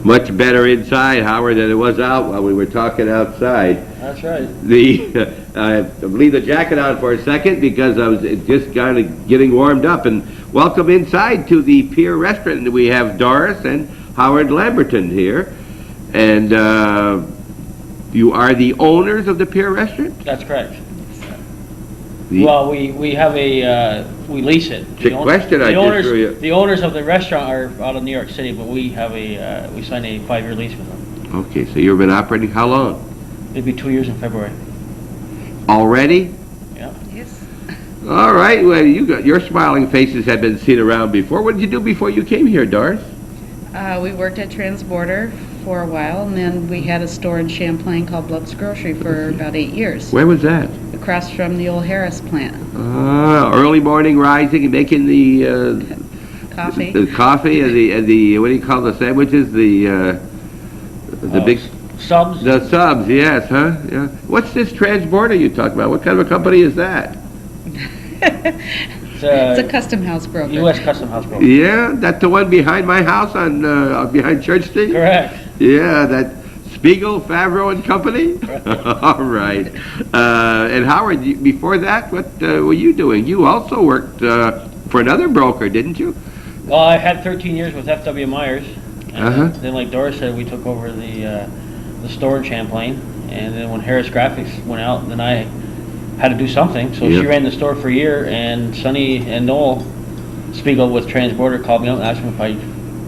Much better inside, Howard, than it was out while we were talking outside. That's right. I leave the jacket on for a second because I was just kind of getting warmed up. And welcome inside to the Pier restaurant. We have Doris and Howard Lamberton here. And you are the owners of the Pier restaurant? That's correct. Well, we have we lease it. The owners of the restaurant are out of New York City, but we have we signed a 5-year lease with them. Okay, so you've been operating how long? It'll be 2 years in February. Already? Yeah. Yes. All right. Well, your smiling faces have been seen around before. What did you do before you came here, Doris? We worked at Transborder for a while, and then we had a store in Champlain called Blood's Grocery for about 8 years. Where was that? Across from the old Harris plant. Early morning rising and making the Coffee. The coffee and the what do you call the sandwiches? The big Subs. The subs, yes, huh? Yeah. What's this Transborder you talk about? What kind of a company is that? It's a custom house broker. U.S. custom house broker. Yeah, that's the one behind my house on behind Church Street. Correct. Yeah, that Spiegel, Favreau and Company. All right. And Howard, before that, what were you doing? You also worked for another broker, didn't you? Well, I had 13 years with F.W. Myers. And then, like Doris said, we took over the store in Champlain. And then when Harris Graphics went out, then I had to do something. So she ran the store for a year, and Sonny and Noel Spiegel with Transborder called me up and asked me if I'd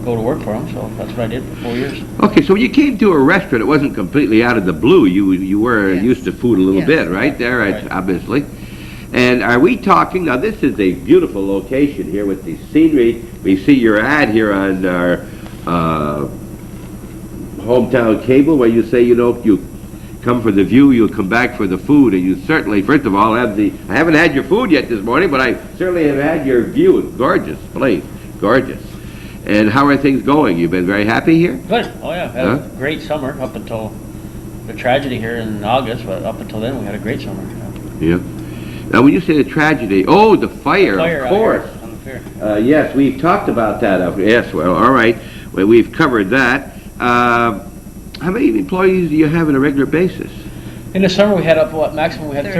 go to work for them. So that's what I did for 4 years. Okay, so when you came to a restaurant, it wasn't completely out of the blue. You were used to food a little bit, right? There, right. Obviously. And are we talking, now this is a beautiful location here with the scenery. We see your ad here on our hometown cable where you say, you come for the view, you'll come back for the food, and you certainly, first of all, I haven't had your food yet this morning, but I certainly have had your view. It's gorgeous place, gorgeous. And how are things going? You've been very happy here? Good. Oh yeah, had a great summer up until the tragedy here in August, but up until then we had a great summer. Yeah. Now when you say the tragedy, the fire, of course. On the Pier. Yes, we've talked about that. Yes, well, all right. Well, we've covered that. How many employees do you have on a regular basis? In the summer we had maximum we had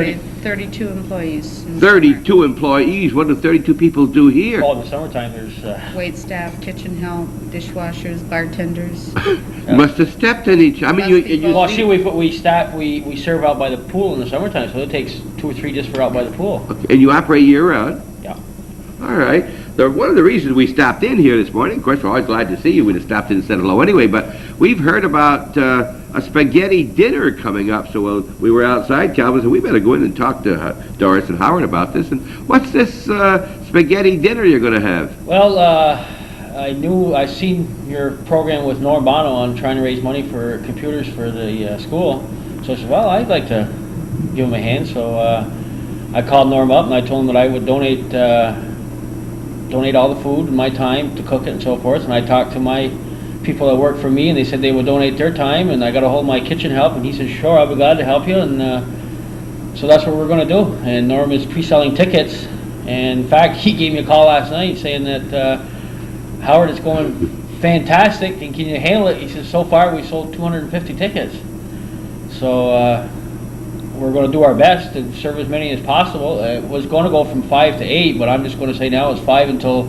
32 employees. 32 employees. What do 32 people do here? Oh, in the summertime there's wait staff, kitchen help, dishwashers, bartenders. You must have stepped in each. I mean, well, see, we serve out by the pool in the summertime, so it takes 2 or 3 just for out by the pool. Okay, and you operate year round? Yeah. All right. One of the reasons we stopped in here this morning, of course, we're always glad to see you. We'd have stopped in and said hello anyway, but we've heard about a spaghetti dinner coming up. So we were outside, Calvin, so we better go in and talk to Doris and Howard about this. And what's this spaghetti dinner you're going to have? Well, I seen your program with Norm Bono on trying to raise money for computers for the school. So I said, well, I'd like to give him a hand. So I called Norm up and I told him that I would donate all the food and my time to cook it and so forth. And I talked to my people that work for me, and they said they would donate their time. And I got a hold of my kitchen help, and he said, "Sure, I'll be glad to help you." And so that's what we're going to do. And Norm is pre-selling tickets. And in fact, he gave me a call last night saying that Howard, it's going fantastic, and can you handle it? He says, so far we sold 250 tickets. So we're going to do our best to serve as many as possible. It was going to go from 5 to 8, but I'm just going to say now it's 5 until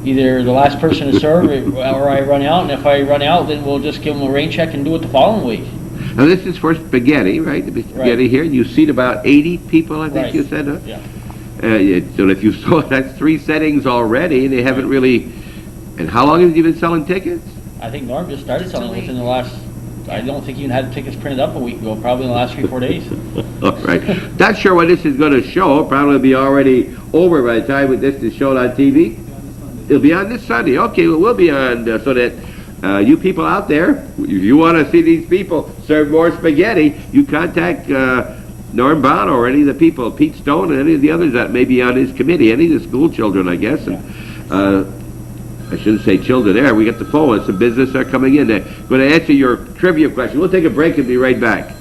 either the last person to serve or I run out. And if I run out, then we'll just give them a rain check and do it the following week. Now this is for spaghetti, right? The spaghetti here. You seat about 80 people, I think you said, huh? Yeah. So if you saw, that's 3 settings already, and they haven't really. And how long have you been selling tickets? I think Norm just started selling within the last. I don't think you even had tickets printed up a week ago. Probably in the last 3-4 days. All right. Not sure what this is going to show. Probably be already over by the time this is shown on TV. It'll be on this Sunday. Okay, well, we'll be on so that you people out there, if you want to see these people serve more spaghetti, you contact Norm Bono or any of the people, Pete Stone and any of the others that may be on his committee, any of the school children, I guess. And I shouldn't say children there. We got the phone. Some business are coming in. They're going to answer your trivia question. We'll take a break and be right back.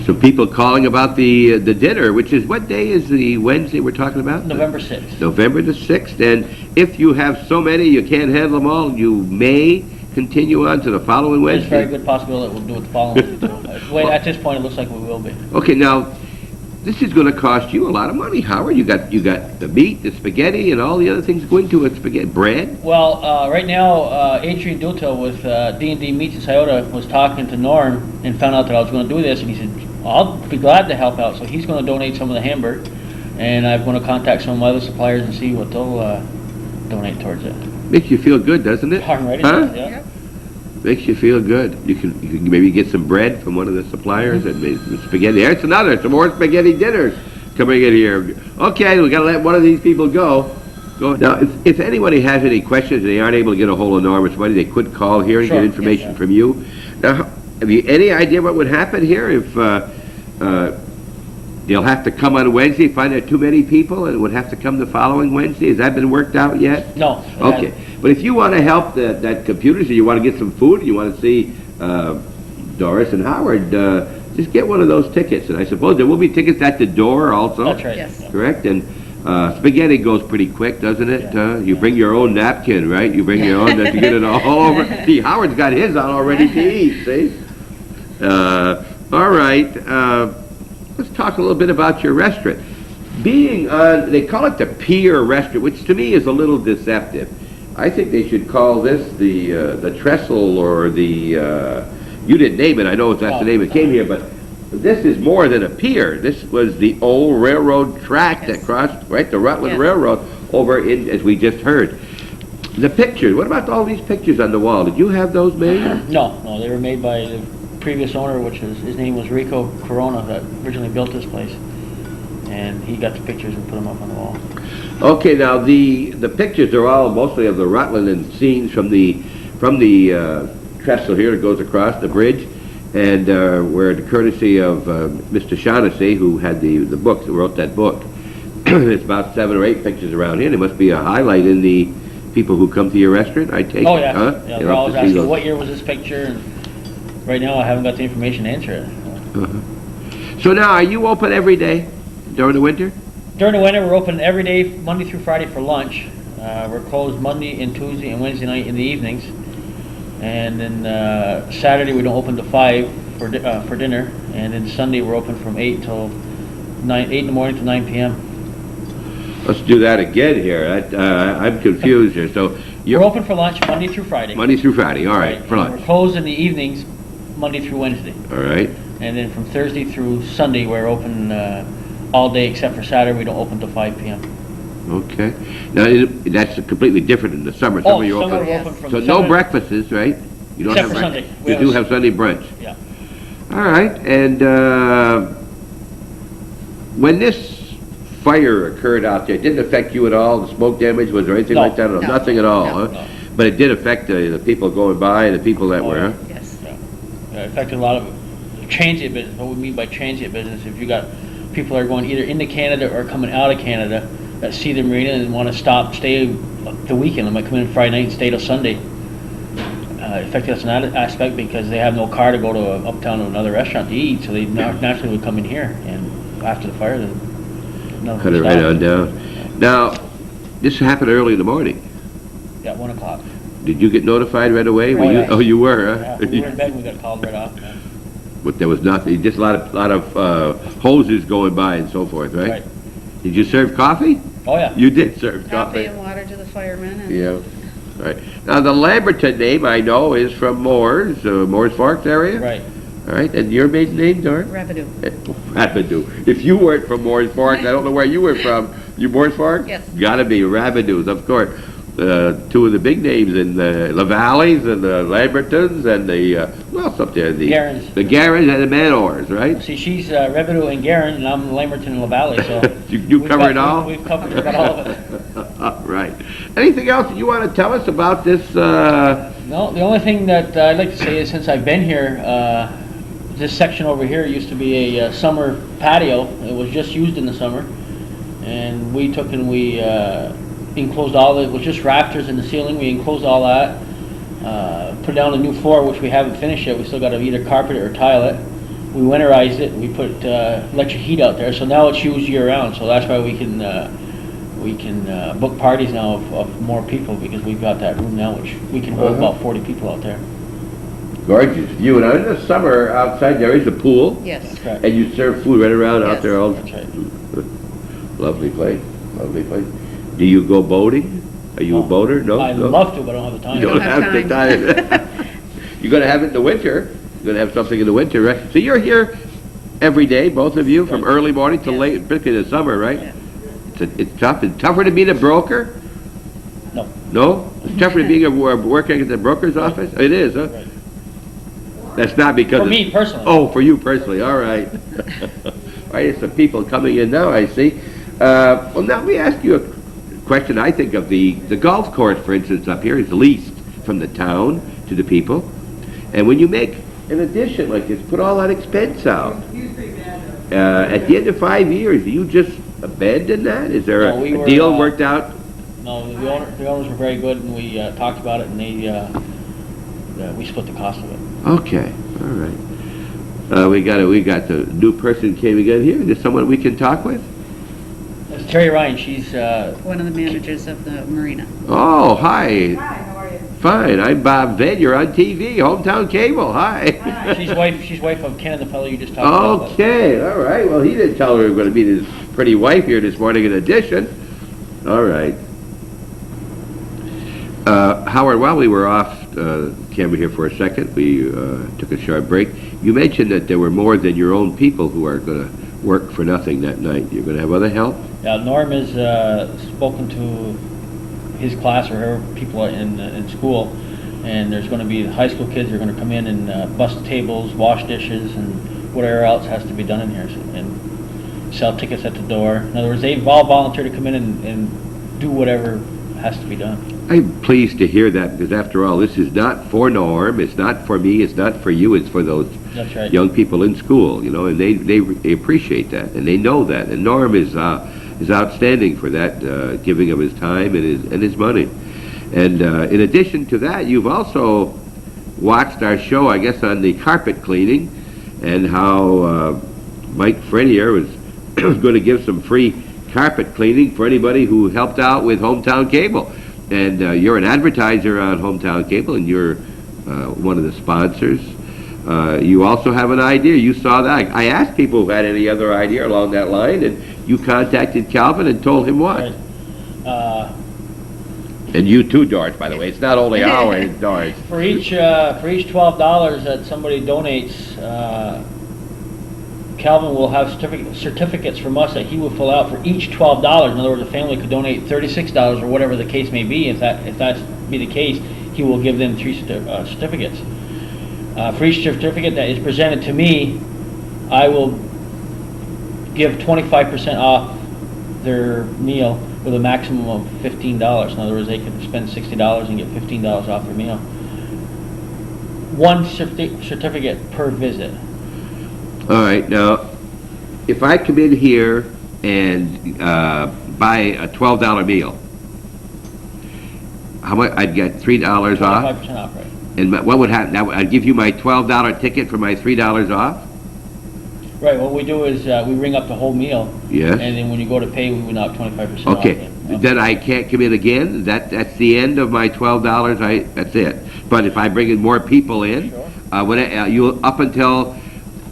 So people calling about the dinner, which is, what day is the Wednesday we're talking about? November 6th. November the 6th, and if you have so many you can't handle them all, you may continue on to the following There's a very Wednesday. good possibility that we'll do it the following week, too. At this point, it looks like we will be. Okay, now, this is going to cost you a lot of money, Howard. You got the meat, the spaghetti, and all the other things going to it. Spaghetti, bread. Well, right now, Adrian Dutil with D&D Meats in Scioto was talking to Norm and found out that I was going to do this, and he said, I'll be glad to help out. So he's going to donate some of the hamburger, and I'm going to contact some of my other suppliers and see what they'll donate towards it. Makes you feel good, doesn't it? Darn right it Huh? does, yeah. Makes you feel good. You can maybe get some bread from one of the suppliers and maybe some spaghetti. There's some more spaghetti dinners coming in here. Okay, we got to let one of these people go. Now, if anybody has any questions and they aren't able to get a hold of Norm or somebody, they could call here and Sure, get yes, information yeah. from you. Now, have you any idea what would happen here if they'll have to come on Wednesday, find out too many people, and would have to come the following Wednesday? Has that been worked out yet? No. it Okay, hasn't. but if you want to help that computers, or you want to get some food, and you want to see Doris and Howard, just get one of those tickets. And I suppose there will be tickets at the door also. That's right. Yes. yeah. Correct? And spaghetti goes pretty quick, doesn't it? Yeah. You bring your own napkin, right? You bring your own to get it all over. See, Howard's got his on already to eat, see? All right. Let's talk a little bit about your restaurant. Being on, they call it the Pier restaurant, which to me is a little deceptive. I think they should call this the trestle or the, you didn't name it, I know that's the name it came here, but this is more than a pier. This was the old railroad track that crossed, right, the Rutland Yes. Railroad over in, as we just heard. The pictures, what about all these pictures on the wall? Did you have those made? No, they were made by the previous owner, which is, his name was Rico Corona, that originally built this place. And he got the pictures and put them up on the wall. Okay, now the pictures are all mostly of the Rutland and scenes from the trestle here that goes across the bridge, and we're the courtesy of Mr. Shaughnessy, who had the book, who wrote that book. There's about 7 or 8 pictures around here. There must be a highlight in the people who come to your restaurant, I take Oh, it, yeah. huh? Yeah, You they're know, always to see asking, those. what year was this picture? And right now, I haven't got the information to answer it. So now, are you open every day during the winter? During the winter, we're open every day, Monday through Friday for lunch. We're closed Monday and Tuesday and Wednesday night in the evenings. And then Saturday, we don't open till 5 for dinner. And then Sunday, we're open from 8 till 8 in the morning to 9 p.m. Let's do that again here. I'm confused here. So We're you're open for lunch Monday through Friday. Monday through Friday, all right, for And lunch. We're closed in the evenings, Monday through Wednesday. All right. And then from Thursday through Sunday, we're open all day except for Saturday. We don't open till 5 p.m. Okay. Now, that's completely different in the summer. Oh, Summer you're summer open. we're open from So no 7 breakfasts, right? You don't Except have for breakfast. Sunday. We You have do a- have Sunday brunch. Yeah. All right. And when this fire occurred out there, it didn't affect you at all? The smoke damage, was there anything No. like that? No. Nothing at all, No. huh? No. But it did affect the people going by and the people that Oh, were, yeah. huh? Yes. It affected a lot of transient business. What we mean by transient business, if you got people that are going either into Canada or coming out of Canada that see the marina and want to stay the weekend, they might come in Friday night and stay till Sunday. It affected us in that aspect because they have no car to go to uptown to another restaurant to eat, so they naturally would come in here. And after the fire, none of Cut it them right stopped. on down. Now, this happened early in the morning. Yeah, 1 o'clock. Did you get notified right away? Were Oh, you, yeah. oh, you were, Yeah, huh? we were in bed and we got called right off. Yeah. But there was nothing, just a lot of hoses going by and so forth, right? Right. Did you serve coffee? Oh, yeah. You did serve Coffee coffee. and water to the firemen. And Yeah. Right. Now, the Lamberton name, I know, is from Moore's Forks area? Right. All right, and your maiden name, Doris? revenue. Rabideau. If you weren't from Moore's Forks, I don't know where you were from. You Moore's Forks? Yes. Gotta be Rabideau's, of course. Two of the big names in the Lavalleys and the Lambertons and the, who else up there? The Garins. The Garins and the Manors, right? See, she's Revenue and Garin, and I'm Lamberton and LaValle, so... You we've cover got- it all? We've got all of it. All right. Anything else that you want to tell us about this? No, the only thing that I'd like to say is since I've been here, this section over here used to be a summer patio. It was just used in the summer. And we took and we enclosed all it. It was just rafters in the ceiling. We enclosed all that. Put down a new floor, which we haven't finished yet. We still got to either carpet it or tile it. we winterized it, we put electric heat out there, so now it's used year-round, so that's why we can book parties now of more people, because we've got that room now, which we can hold about 40 people out there. Gorgeous view. And in the summer, outside there is a pool. Yes. That's right. And you serve food right around out Yes. there all. That's right. Lovely place. Lovely place. Do you go boating? Are you a boater? No. I'd no? love to, but I don't have the time. You don't have have the time. You're going to have it in the winter. You're going to have something in the winter, right? So you're here every day, both of you, from early morning to Yes. late, particularly in the summer, right? Yeah. It's tough. It's tougher to be a broker. No. No? It's tougher to be working at the broker's office? It is, huh? Right. That's not because For me personally. Oh, for you personally, all right. All right, there's some people coming in now, I see. Well, now let me ask you a question. I think of the golf course, for instance, up here is leased from the town to the people. And when you make an addition like this, put all that expense out. At the end of 5 years, do you just abandon that? Is there No, we a were, deal worked out? No, the owners were very good, and we talked about it, and we split the cost of it. Okay, all right. We got the new person came again here. Is there someone we can talk with? It's Terry Ryan, she's, One of the managers of the marina. Oh, hi. Hi, how are you? Fine. I'm Bob Venn. You're on TV, Hometown Cable. Hi. she's wife of Ken, the fellow you just talked about. Okay, all right. Well, he didn't tell her we were going to meet his pretty wife here this morning in addition. All right. Howard, while we were off camera here for a second, we took a short break. You mentioned that there were more than your own people who are going to work for nothing that night. You're going to have other help? Yeah, Norm has spoken to his class or her people in school, and there's going to be the high school kids are going to come in and bust tables, wash dishes, and whatever else has to be done in here, and sell tickets at the door. In other words, they've all volunteered to come in and do whatever has to be done. I'm pleased to hear that, because after all, this is not for Norm, it's not for me, it's not for you, it's for those That's right. young people in school, you know, and they appreciate that, and they know that. And Norm is outstanding for that, giving of his time and his money. And in addition to that, you've also watched our show, I guess, on the carpet cleaning, and how Mike Frenier was going to give some free carpet cleaning for anybody who helped out with Hometown Cable. And you're an advertiser on Hometown Cable, and you're one of the sponsors. You also have an idea. You saw that. I asked people who had any other idea along that line, and you contacted Calvin and told him what? Right. And you too, Doris, by the way. It's not only Howard, it's Doris. For each $12 that somebody donates, Calvin will have certificates from us that he will fill out for each $12. In other words, a family could donate $36 or whatever the case may be. If that's be the case, he will give them 3 certificates. For each certificate that is presented to me, I will give 25% off their meal with a maximum of $15. In other words, they could spend $60 and get $15 off their meal. One certificate per visit. All right, now, if I come in here and buy a $12 meal, how much? I'd get $3 off? 25% off, right. And what would happen? I'd give you my $12 ticket for my $3 off? Right, what we do is we ring up the whole meal. Yes. And then when you go to pay, we would knock 25% off. Okay, then I can't come in again? That's the end of my $12? That's it? But if I bring in more people in, Sure. you up until...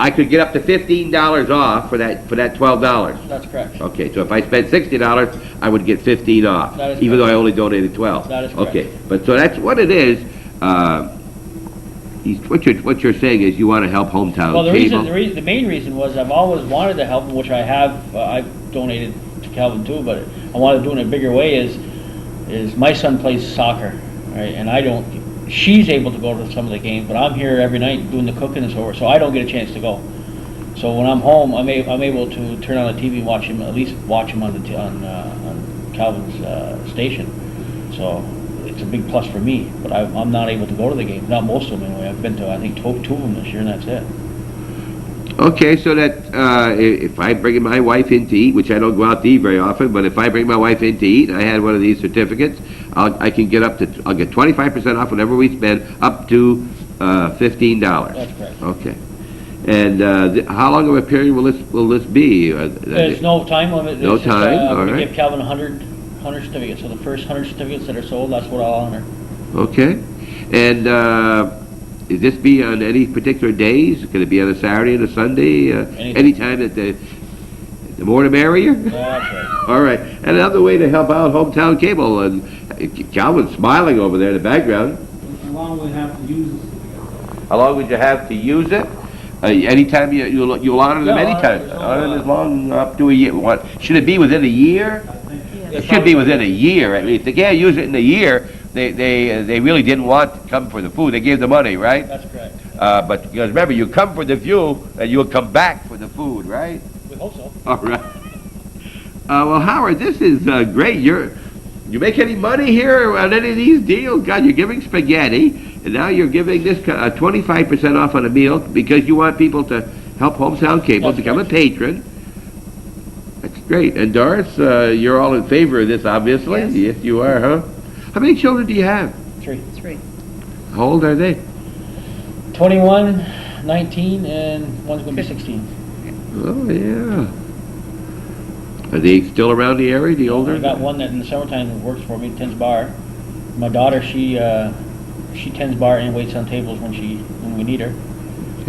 I could get up to $15 off for that $12. That's correct. Okay, so if I spent $60, I would get 15 off, That is even though correct. I only donated 12. That is correct. Okay, but so that's what it is. What you're saying is you want to help Hometown Well, Cable. the main reason was I've always wanted to help, which I have. I've donated to Calvin too, but I want to do it in a bigger way. Is my son plays soccer, right? And I don't. She's able to go to some of the games, but I'm here every night doing the cooking and so forth, so I don't get a chance to go. So when I'm home, I'm able to turn on the TV and watch him, at least watch him on Calvin's station. So it's a big plus for me, but I'm not able to go to the games, not most of them anyway. I've been to, I think, two of them this year, and that's it. Okay, so that if I bring my wife in to eat, which I don't go out to eat very often, but if I bring my wife in to eat, and I had one of these certificates, I can get I'll get 25% off whatever we spend, up to $15. That's correct. Okay. And how long of a period will this be? There's no time limit. No It's just, time? All we right. give Calvin 100 certificates. So the first 100 certificates that are sold, that's what I'll honor. Okay. And is this be on any particular days? Could it be on a Saturday and a Sunday? Any time that the more the merrier? Yeah, that's right. All right. And another way to help out Hometown Cable, and Calvin's smiling over there in the background. How long will we have to use this? How long would you have to use it? Anytime you'll honor them Yeah, anytime. honor Honor them as long up to a year. What, should it be within a year? I think It should be within a year. I mean, if they can't use it in a year, they really didn't want to come for the food. They gave the money, right? That's correct. But because remember, you come for the view, and you'll come back for the food, right? We hope so. All right. Well, Howard, this is great. You make any money here on any of these deals? God, you're giving spaghetti, and now you're giving this 25% off on a meal because you want people to help Hometown Cable, That's become a right. patron. That's great. And Doris, you're all in favor of this, obviously. Yes. Yes, you are, huh? How many children do you have? 3. 3. How old are they? 21, 19, and one's going to be 16. Oh, yeah. Are they still around the area, the older? I got one that in the summertime works for me, tends bar. My daughter, she tends bar and waits on tables when we need her.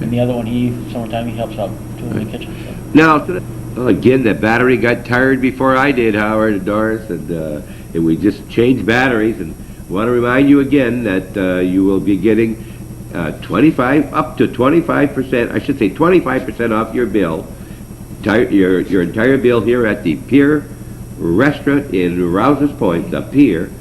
And the other one, summertime he helps out too in the kitchen. So. Now, again, the battery got tired before I did, Howard and Doris, and we just changed batteries. And I want to remind you again that you will be getting up to 25%, I should say 25% off your bill, your entire bill here at the Pier restaurant in Rouses Point, the Pier,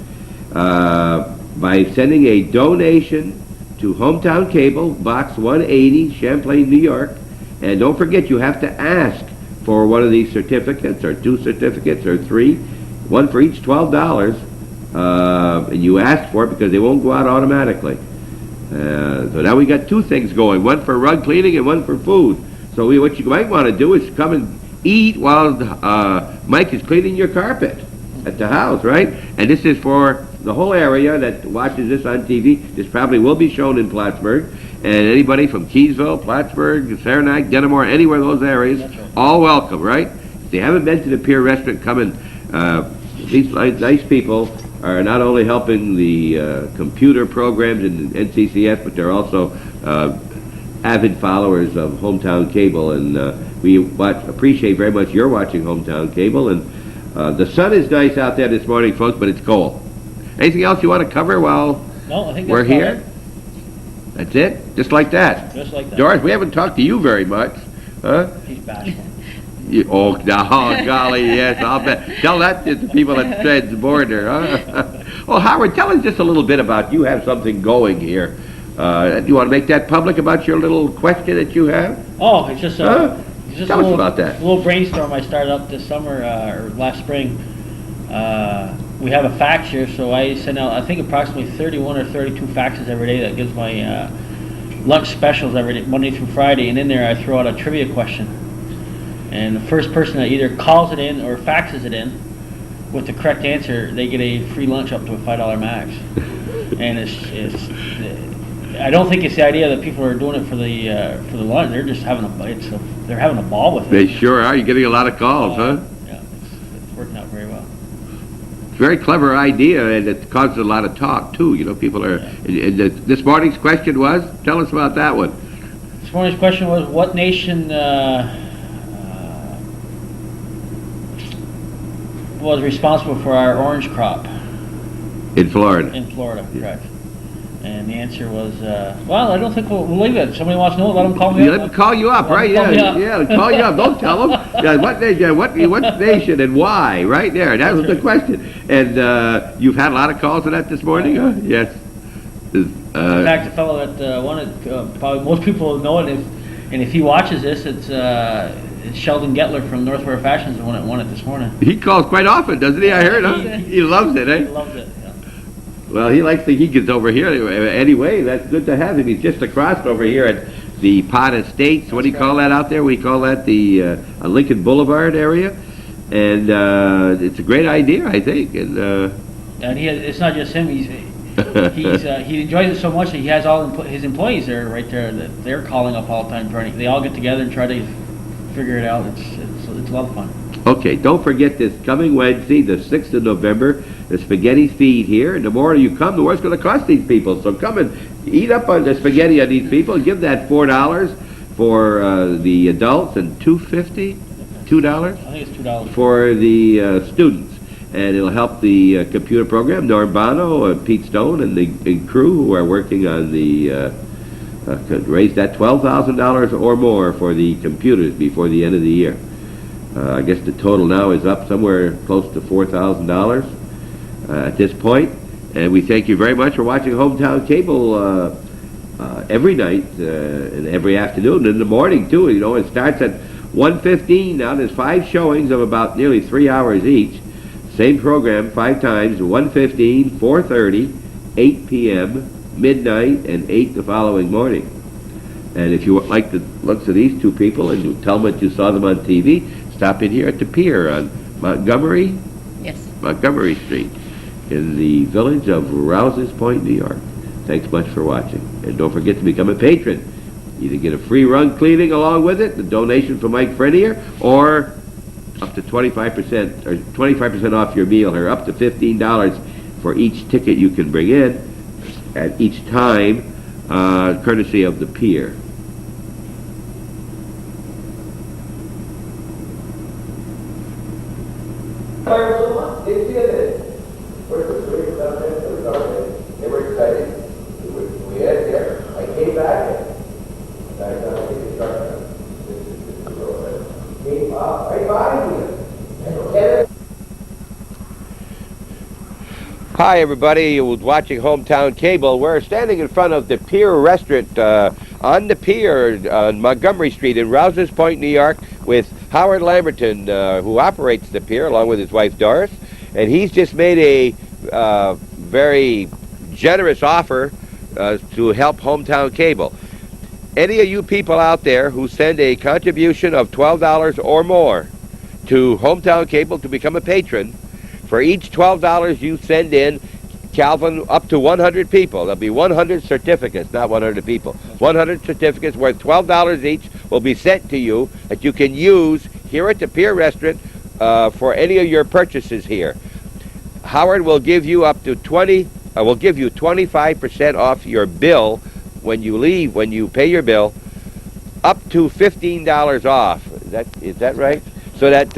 by sending a donation to Hometown Cable, Box 180, Champlain, New York. And don't forget, you have to ask for one of these certificates, or 2 certificates, or 3, one for each, $12. And you ask for it because they won't go out automatically. So now we got 2 things going, one for rug cleaning and one for food. So what you might want to do is come and eat while Mike is cleaning your carpet at the house, right? And this is for the whole area that watches this on TV. This probably will be shown in Plattsburgh. And anybody from Keysville, Plattsburgh, Saranac, Denimore, anywhere those areas, That's right. all welcome, right? If they haven't been to the Pier restaurant, come and these nice people are not only helping the computer programs in NCCS, but they're also avid followers of Hometown Cable, and we appreciate very much your watching Hometown Cable. And the sun is nice out there this morning, folks, but it's cold. Anything else you want to cover while No, I think we're that's about here? That's it? Just like that? Just like that. Doris, we haven't talked to you very much, huh? He's bashful. Oh, golly, yes, I'll bet. Tell that to the people at Threads Border, huh? Well, Howard, tell us just a little bit about, you have something going here. Do you want to make that public about your little question that you have? Oh, it's just Huh? it's just Tell a us little, about that. little brainstorm I started up this summer or last spring. We have a fax here, so I send out I think approximately 31 or 32 faxes every day. That gives my lunch specials every day, Monday through Friday, and in there I throw out a trivia question. And the first person that either calls it in or faxes it in with the correct answer, they get a free lunch up to a $5 max. And I don't think it's the idea that people are doing it for the lunch. They're just having they're having a ball with it. They sure are. You're getting a lot of calls, huh? Yeah, it's working out very well. Very clever idea, and it causes a lot of talk, too. You know, people are... And this morning's question was? Tell us about that one. This morning's question was, what nation was responsible for our orange crop In Florida. in Florida? Correct. And the answer was, well, I don't think we'll leave it. If somebody wants to know, let them call me Yeah, up. let them call you up, right? Let them Yeah, call me up. yeah, call you up. Don't tell them. Yeah, what nation and why? Right there. That was the question. And you've had a lot of calls on that this morning? Huh? Yes. In fact, the fellow that won it, probably most people know it, and if he watches this, it's Sheldon Getler from Northwear Fashions, the one that won it this morning. He calls quite often, doesn't he? I heard, huh? He loves it, He eh? loves it. Yeah. Well, he likes he gets over here anyway. That's good to have him. He's just across over here at the Pot Estates. What do you call that out there? We call that the Lincoln Boulevard area. And it's a great idea, I think. And And it's not just him. he enjoys it so much that he has all his employees there, right there, that they're calling up all the time for anything. They all get together and try to figure it out. It's a lot of fun. Okay, don't forget this coming Wednesday, the 6th of November, the spaghetti feed here. And the more you come, the more it's going to cost these people. So come and eat up on the spaghetti on these people. Give that $4 for the adults and $2.50, $2? I think it's $2 for the students. And it'll help the computer program. Norm Bono, Pete Stone, and the crew who are working on the could raise that $12,000 or more for the computers before the end of the year. I guess the total now is up somewhere close to $4,000 at this point. And we thank you very much for watching Hometown Cable every night and every afternoon and in the morning too. You know, it starts at 1:15 now. There's 5 showings of about nearly 3 hours each. Same program 5 times: 1:15, 4:30, 8 p.m., midnight, and 8 the following morning. And if you like the looks of these two people and you tell them that you saw them on TV, stop in here at the Pier on Montgomery Street in the village of Rouses Point, New York. Thanks much for watching. And don't forget to become a patron. Either get a free run cleaning along with it, the donation from Mike Frenier, or up to 25% or 25% off your meal, or up to $15 for each ticket you can bring in at each time, courtesy of the Pier. They were excited. We had there. I came back and I came up right behind you. Hi everybody, who's watching Hometown Cable. We're standing in front of the Pier restaurant on the Pier on Montgomery Street in Rouses Point, New York, with Howard Lamberton, who operates the Pier, along with his wife Doris. And he's just made a very generous offer to help Hometown Cable. Any of you people out there who send a contribution of $12 or more to Hometown Cable to become a patron, for each $12 you send in, Calvin, up to 100 people. There'll be 100 certificates, not 100 people. 100 certificates worth $12 each will be sent to you that you can use here at the Pier restaurant for any of your purchases here. Howard will give you up to 25% off your bill when you leave, when you pay your bill, up to $15 off. Is that right? So that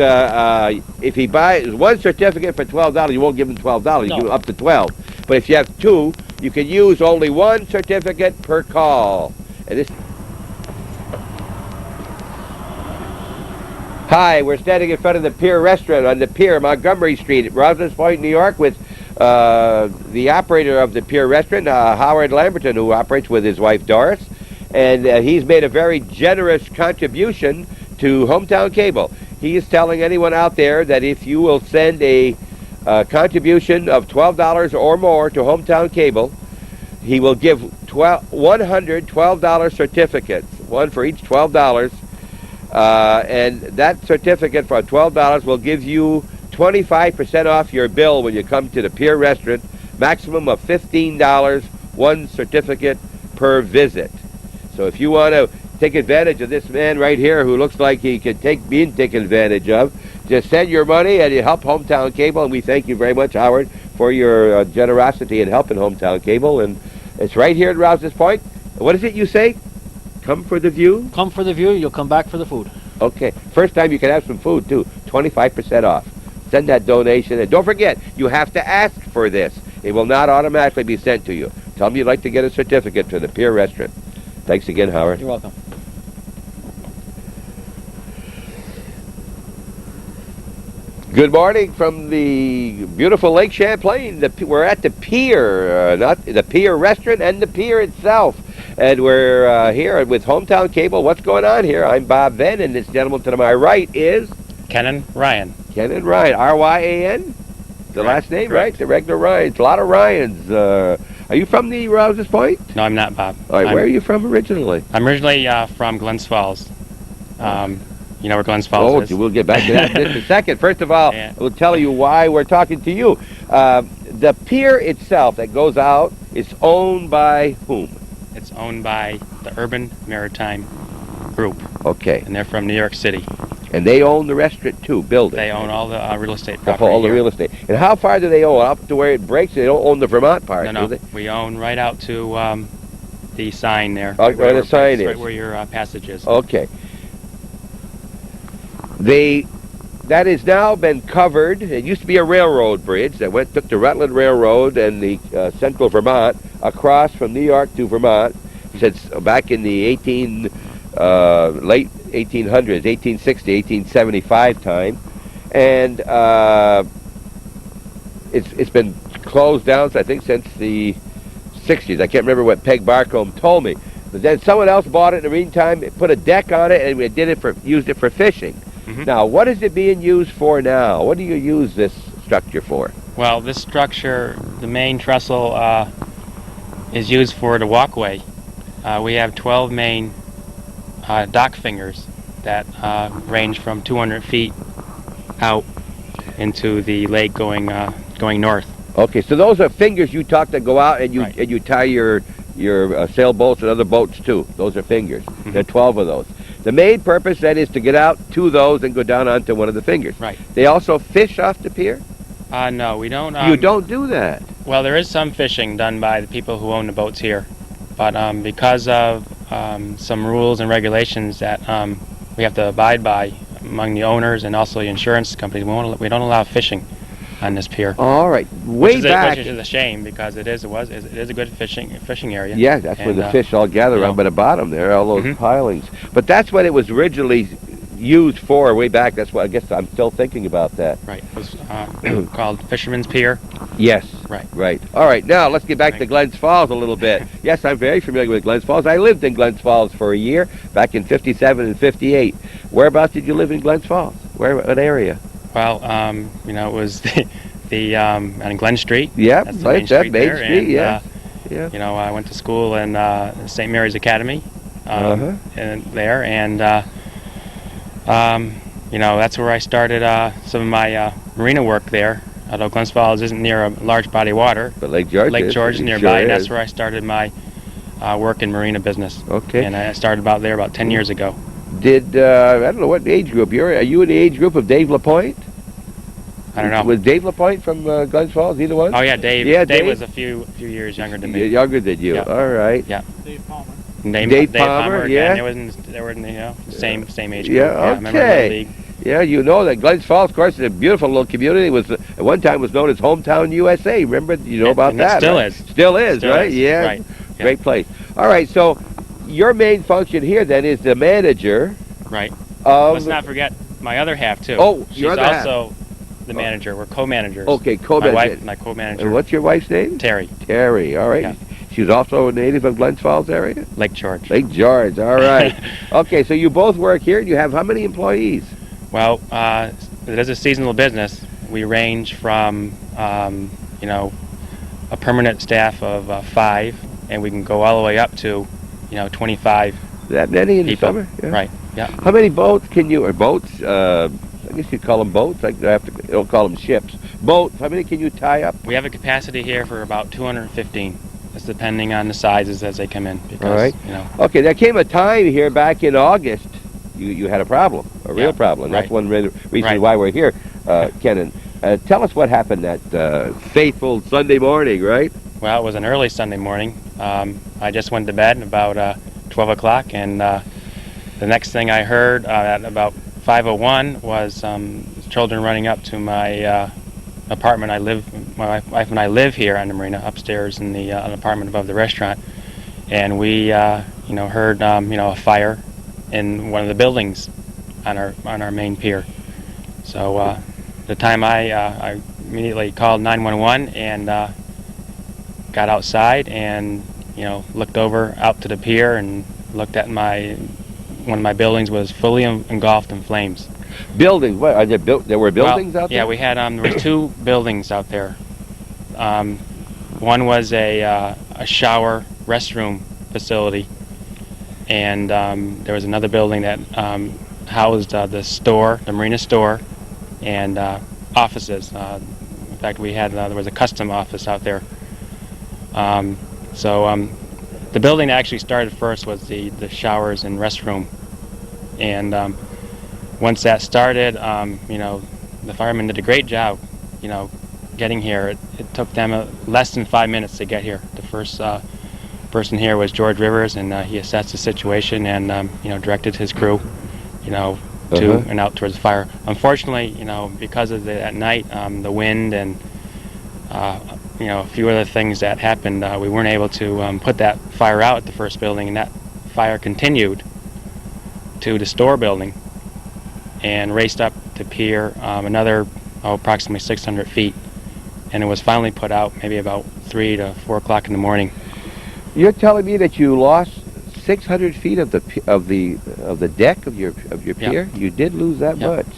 if he buys one certificate for $12, you won't give him $12. You give him up to $12. But if you have 2, you can use only 1 certificate per call. And this. Hi, we're standing in front of the Pier restaurant on the Pier, Montgomery Street, at Rouses Point, New York, with the operator of the Pier restaurant, Howard Lamberton, who operates with his wife Doris. And he's made a very generous contribution to Hometown Cable. He is telling anyone out there that if you will send a contribution of $12 or more to Hometown Cable, he will give 100 $12 certificates, one for each $12. And that certificate for $12 will give you 25% off your bill when you come to the Pier restaurant, maximum of $15, 1 certificate per visit. So if you want to take advantage of this man right here who looks like he can be taken advantage of, just send your money and you help Hometown Cable. And we thank you very much, Howard, for your generosity in helping Hometown Cable. And it's right here at Rouses Point. What is it you say? Come for the view? Come for the view, you'll come back for the food. Okay. First time you can have some food, too. 25% off. Send that donation. And don't forget, you have to ask for this. It will not automatically be sent to you. Tell them you'd like to get a certificate to the Pier restaurant. Thanks again, Howard. You're welcome. Good morning from the beautiful Lake Champlain. We're at the Pier, not the Pier restaurant and the Pier itself. And we're here with Hometown Cable. What's going on here? I'm Bob Venn, and this gentleman to my right is... Kenan Ryan. Kenan Ryan. R-Y-A-N? The last name, right? The regular Ryans. A lot of Ryans. Are you from the Rouses Point? No, I'm not, Bob. All right, where are you from originally? I'm originally from Glen Swells. You know where Glens Falls is? We'll get back to that in just a second. First of all, Yeah. we'll tell you why we're talking to you. The pier itself that goes out is owned by whom? It's owned by the Urban Maritime Group, Okay. and they're from New York City. And they own the restaurant too, building. They own all the real estate the property whole the here. real estate. And how far do they own? Up to where it breaks? They don't own the Vermont part, No, do they? we own right out to the sign there. Oh, where the sign Right is. where your passage is. Okay. That has now been covered. It used to be a railroad bridge that took the Rutland Railroad and the central Vermont across from New York to Vermont since back in the late 1800s, 1860, 1875 time. And it's been closed down, I think, since the 60s. I can't remember what Peg Barcombe told me. But then someone else bought it in the meantime, put a deck on it, and we used it for fishing. Mhm. Now, what is it being used for now? What do you use this structure for? Well, this structure, the main trestle, is used for the walkway. We have 12 main dock fingers that range from 200 feet out into the lake going north. Okay, so those are fingers you talk that go out and you Right. and you tie your sailboats and other boats too. Those are fingers. There are 12 of those. The main purpose then is to get out to those and go down onto one of the fingers. Right. They also fish off the pier? No, we don't. You don't do that. Well, there is some fishing done by the people who own the boats here, but because of some rules and regulations that we have to abide by among the owners and also the insurance companies, we don't allow fishing on this pier. All right. Way back. Which is a shame because it is a good fishing area. Yeah, that's where And, the fish all gather you around know. by the bottom there, all those Mhm. pilings. But that's what it was originally used for way back. That's what I guess I'm still thinking about that. Right. It was called Fisherman's Pier. Yes. Right. Right. All right. Now let's get back to Right. Glens Falls a little bit. Yes, I'm very familiar with Glens Falls. I lived in Glens Falls for a year back in '57 and '58. Whereabouts did you live in Glens Falls? What area? Well, it was on Glen Street. Yep, That's the right main there, street Main there, Street, and, yeah. Yeah. I went to school in St. Mary's Academy, and there, and that's where I started some of my marina work there. Although Glens Falls isn't near a large body of water, But Lake George is It nearby, sure and is. that's where I started my work in marina business. Okay. And I started about 10 years ago. Did I don't know what age group are you in the age group of Dave LaPointe? I don't know. Was Dave LaPointe from Glens Falls? Either one? Oh yeah, Dave. Yeah, Dave Dave? was a few years younger than me. Younger than you. Yeah. All right. Yeah. Dave Palmer. Dave Palmer, again. yeah. They were in the same age group. Yeah, I remember okay. the league. Yeah, you know that Glens Falls, of course, is a beautiful little community. It was at one time was known as Hometown USA. Remember? You know about And it that? still right? is. Still is, Still right? is, Yeah. right, yeah. Great place. All right. So your main function here then is the manager Right. of. Let's not forget my other half too. Oh, she's your other half. also the manager. We're co-managers. Okay, My co-manager. wife, my co-manager. And what's your wife's name? Terry, Terry. All right. Yeah. She's also a native of Glens Falls area. Lake George. Lake George. All right. Okay. So you both work here. You have how many employees? Well, it is a seasonal business. We range from a permanent staff of 5, and we can go all the way up to 25 That many in the people. summer? Yeah. Right. Yeah. How many boats can you, or boats, I guess you call them boats, I don't call them ships. Boats, how many can you tie up? We have a capacity here for about 215. It's depending on the sizes as they come in. Because, All right. Okay, there came a time here back in August, you had a problem, a real Yeah, problem. That's right. one reason Right. why we're here, Kenan. Tell us what happened that fateful Sunday morning, right? Well, it was an early Sunday morning. I just went to bed at about 12 o'clock, and the next thing I heard at about 5:01 was children running up to my apartment. My wife and I live here on the marina, upstairs in the an apartment above the restaurant, and we heard a fire in one of the buildings on our main pier. So the time I immediately called 911 and got outside and looked over out to the pier and looked at one of my buildings was fully engulfed in flames. Buildings, what, are there were buildings out there? Yeah, we had, there was 2 buildings out there. One was a shower restroom facility, and there was another building that housed the store, the marina store, and offices. In fact, we had there was a custom office out there. The building that actually started first was the showers and restroom, and once that started, the firemen did a great job, getting here. It took them less than 5 minutes to get here. The first person here was George Rivers, and he assessed the situation and directed his crew, to and out towards the fire. Unfortunately, because of at night, the wind and a few other things that happened, we weren't able to put that fire out at the first building, and that fire continued to the store building and raced up to Pier another approximately 600 feet, and it was finally put out maybe about 3 to 4 o'clock in the morning. You're telling me that you lost 600 feet of the deck of your pier? Yep. You did lose that Yep. much.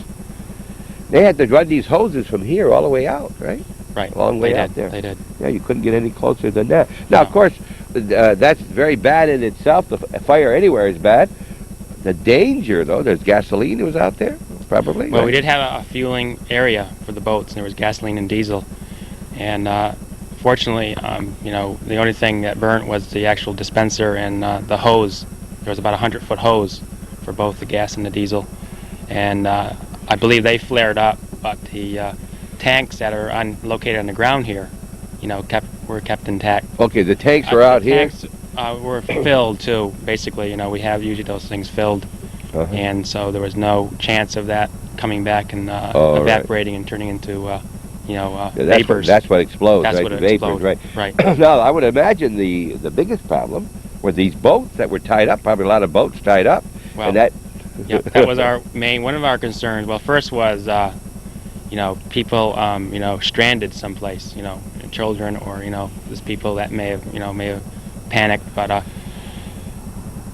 They had to run these hoses from here all the way out, right? Right. Long way They out did. there. They did. Yeah, you couldn't get any closer than that. Now, No. of course, that's very bad in itself. The fire anywhere is bad. The danger, though, there's gasoline that was out there, probably. Well, right? we did have a fueling area for the boats. There was gasoline and diesel, and fortunately, the only thing that burnt was the actual dispenser and the hose. There was about a 100-foot hose for both the gas and the diesel, and I believe they flared up, but the tanks that are located on the ground here, were kept intact. Okay, the tanks were out the here. tanks were filled too. Basically, we have usually those things filled, and so there was no chance of that coming back and evaporating and turning into vapors. That's what explodes, That's right? what The it vapors, exploded. right? Right. Now, I would imagine the biggest problem were these boats that were tied up. Probably a lot of boats tied up. Well, and that. Yeah, that was one of our concerns. Well, first was, people, stranded someplace, children or, just people that may have panicked. But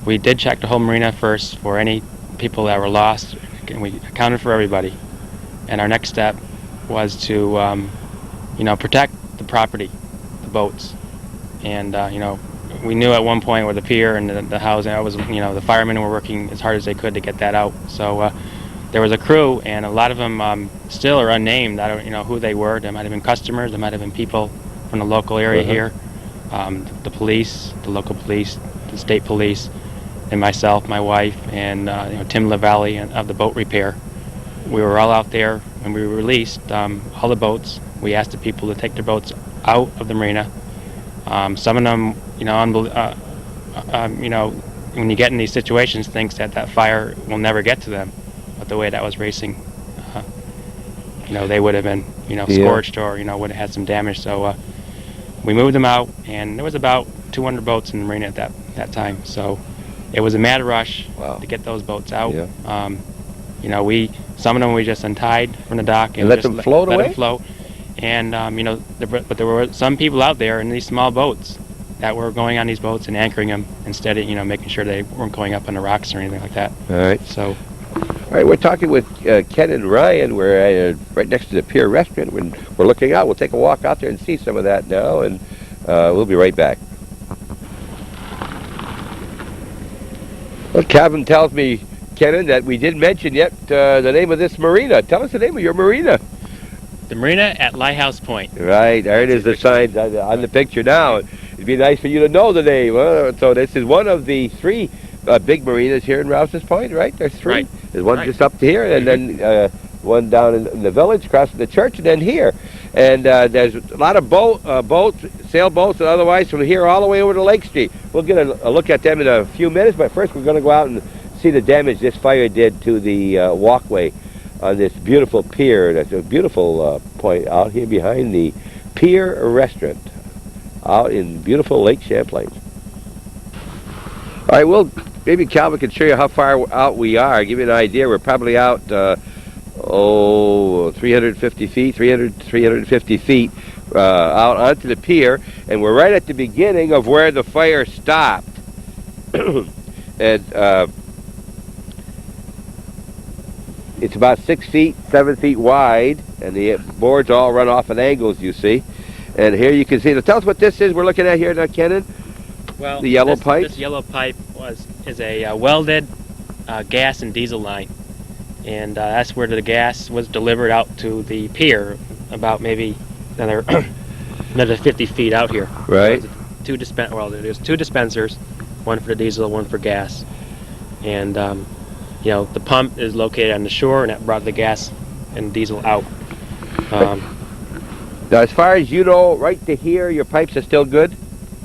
we did check the whole marina first for any people that were lost, and we accounted for everybody. And our next step was to, protect the property, the boats. And, we knew at one point where the pier and the housing, the firemen were working as hard as they could to get that out. So there was a crew, and a lot of them still are unnamed. I don't know who they were. They might have been customers. They might have been people from the local area here. The police, the local police, the state police, and myself, my wife, and Tim LaValle of the boat repair. We were all out there when we released all the boats. We asked the people to take their boats out of the marina. Some of them, when you get in these situations, thinks that fire will never get to them. But the way that was racing, they would have been, scorched or, would have had some damage. So we moved them out, and there was about 200 boats in the marina at that time. So it was a mad rush to get those boats out. Yeah. Some of them we just untied from the dock and let just them float let away? them float. And but there were some people out there in these small boats that were going on these boats and anchoring them instead of making sure they weren't going up on the rocks or anything like that. All right. So, All right, we're talking with Ken and Ryan. We're right next to the Pier restaurant. When we're looking out, we'll take a walk out there and see some of that now, and we'll be right back. Well, Calvin tells me, Kenan, that we didn't mention yet the name of this marina. Tell us the name of your marina. the marina at Lighthouse Point. Right, there it is, the sign on the picture now. It'd be nice for you to know the name. So this is one of the three big marinas here in Rouses Point, right? There's three. Right. There's one just up here, and then one down in the village, across from the church, and then here. And there's a lot of boats, sailboats, and otherwise from here all the way over to Lake Street. We'll get a look at them in a few minutes, but first we're going to go out and see the damage this fire did to the walkway on this beautiful pier. That's a beautiful point out here behind the Pier restaurant out in beautiful Lake Champlain. All right, well, maybe Calvin can show you how far out we are. Give you an idea. We're probably out, 350 feet, 350 feet out onto the pier, and we're right at the beginning of where the fire stopped. And it's about 6 feet, 7 feet wide, and the boards all run off at angles, you see. And here you can see. Now, tell us what this is we're looking at here now, Kenan. Well, the yellow pipe? This yellow pipe is a welded gas and diesel line. and that's where the gas was delivered out to the pier, about maybe another another 50 feet out here. Right. There's two dispensers, one for the diesel, one for gas, and the pump is located on the shore, and that brought the gas and diesel out. Now, as far as you know, right to here, your pipes are still good?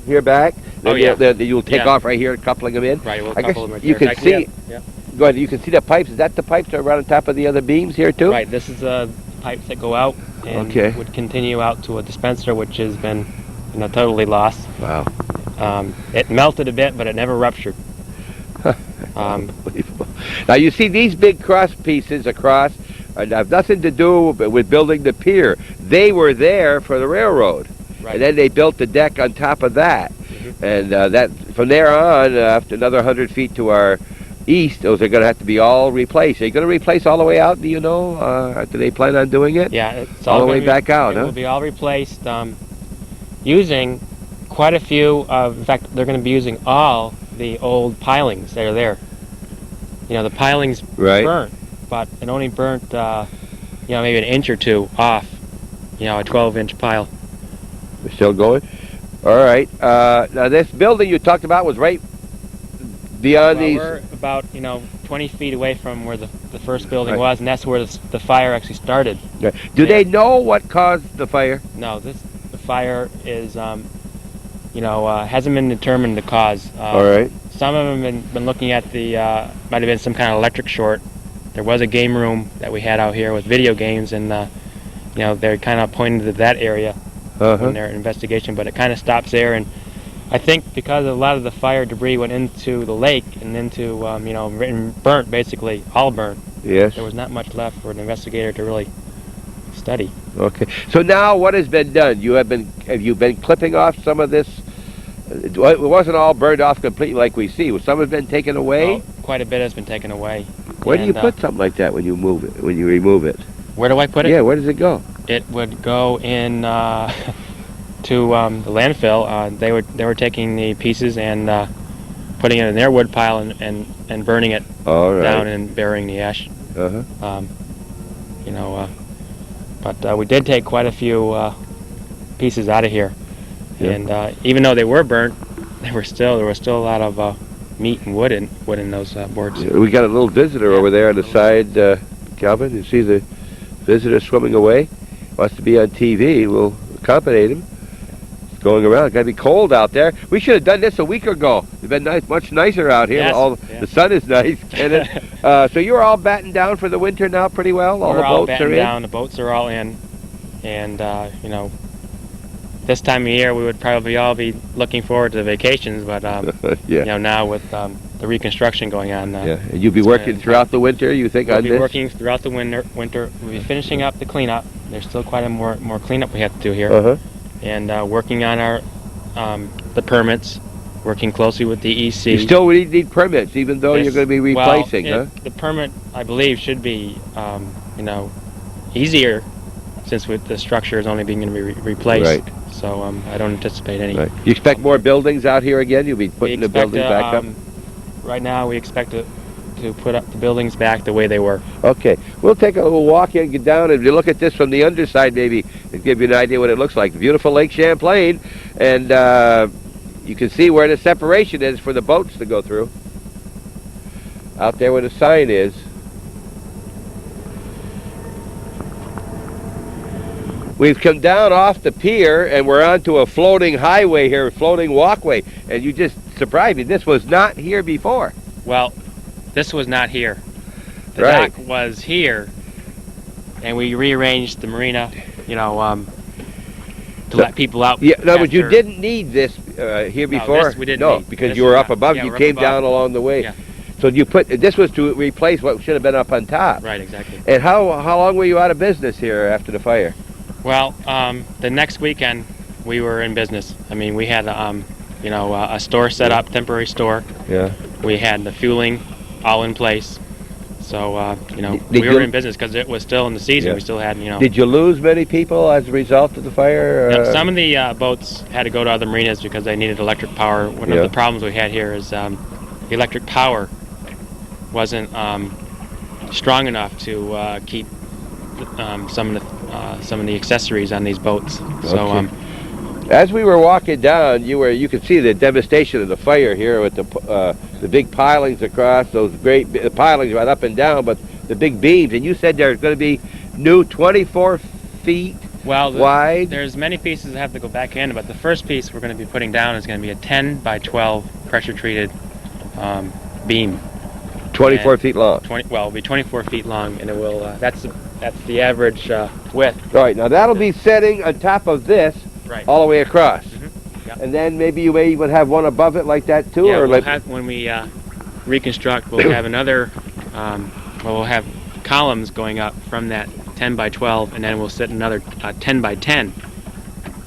Here back? Oh, yeah. You'll take Yeah. off right here, coupling them in? Right, we'll I guess couple them right you there. can see... Yeah. Go ahead, you can see the pipes. Is that the pipes that are right on top of the other beams here, too? Right, this is pipes that go out and Okay. would continue out to a dispenser, which has been totally lost. Wow. It melted a bit, but it never ruptured. Unbelievable. Now, you see these big cross pieces across have nothing to do with building the pier. They were there for the railroad. Right. And then they built the deck on top of that. Mhm. And that from there on, after another 100 feet to our east, those are going to have to be all replaced. Are you going to replace all the way out, do you know? Do they plan on doing it? Yeah, it's All the way gonna back out, It huh? will be all replaced using quite a few. In fact, they're going to be using all the old pilings that are there. The pilings Right. burnt, but it only burnt, maybe an inch or two off. A 12-inch pile. We're still going? All right. Now, this building you talked about was right beyond Well, these... we're about 20 feet away from where the first building Right. was, and that's where the fire actually started. Do they know what caused the fire? No, the fire is hasn't been determined the cause. All right. Some of them have been looking at the might have been some kind of electric short. There was a game room that we had out here with video games, and they're kind of pointed to that area in their investigation, but it kind of stops there. And I think because a lot of the fire debris went into the lake and into and burnt, basically all burnt. Yes. There was not much left for an investigator to really study. Okay. So now what has been done? Have you been clipping off some of this? It wasn't all burned off completely like we see. Some has been taken away? Well, quite a bit has been taken away. Where do you And, put something like that when you move it, when you remove it? Where do I put it? Yeah, where does it go? It would go in to the landfill. They were taking the pieces and putting it in their wood pile and burning it All right. down and burying the ash. Uh-huh. But we did take quite a few pieces out of here, Yeah. and even though they were burnt, there was still a lot of meat and wood in those boards. We got a little visitor over there on the side, Calvin. You see the visitor swimming away? Wants to be on TV. We'll accompany him. It's going around. It's got to be cold out there. We should have done this a week ago. It's been nice, much nicer out here. Yes, The sun is nice, Kenneth. So you're all battened down for the winter now pretty well? All We're the all boats are battened in? down. The boats are all in, and this time of year we would probably all be looking forward to the vacations, but Yeah. now with the reconstruction going on, Yeah. And you'll be it's working gonna- throughout the winter, you think, we'll on be this? working throughout the winter. We'll be finishing up the cleanup. There's still quite a more cleanup we have to do here, Uh-huh. and working on our the permits, working closely with the EC. You still need permits, even though you're going to be replacing, huh? The permit, I believe, should be easier since the structure is only being going to be replaced. Right. So I don't anticipate any. Right. You expect more buildings out here again? You'll be putting the buildings back up? Right now, we expect to put up the buildings back the way they were. Okay. We'll take a little walk in, get down, and you look at this from the underside, maybe, and give you an idea what it looks like. Beautiful Lake Champlain, and you can see where the separation is for the boats to go through. Out there where the sign is. We've come down off the pier, and we're onto a floating highway here, a floating walkway, and you just surprised me. This was not here before. Well, this was not here. The Right. dock was here, and we rearranged the marina, to let people out. Yeah, no, but you after- didn't need this here No, before. this we didn't No, need. because This you were was up not- above. yeah, You we're up came above. down along the way. Yeah. So you put this was to replace what should have been up on top. Right, exactly. And how long were you out of business here after the fire? Well, the next weekend we were in business. I mean, we had a store set up, temporary store. Yeah. We had the fueling all in place. So Did we you- were in business because it was still in the season. Yeah. We still had Did you lose many people as a result of the fire? Yeah, some of the boats had to go to other marinas because they needed electric power. One Yeah. of the problems we had here is the electric power wasn't strong enough to keep some of the accessories on these boats. So Okay. As we were walking down, you could see the devastation of the fire here with the big pilings across, those great pilings right up and down, but the big beams. And you said there's going to be new 24 feet wide. There's many pieces that have to go back in, but the first piece we're going to be putting down is going to be a 10 by 12 pressure treated beam. 24 feet long. It'll be 24 feet long, and it will. That's the average width. All right. Now that'll be setting on top of this, Right. all the way across. Yep. And then maybe you may even have one above it like that too, Yeah, or we'll like. have, when we reconstruct, we'll have another. We'll have columns going up from that 10 by 12, and then we'll set another 10 by 10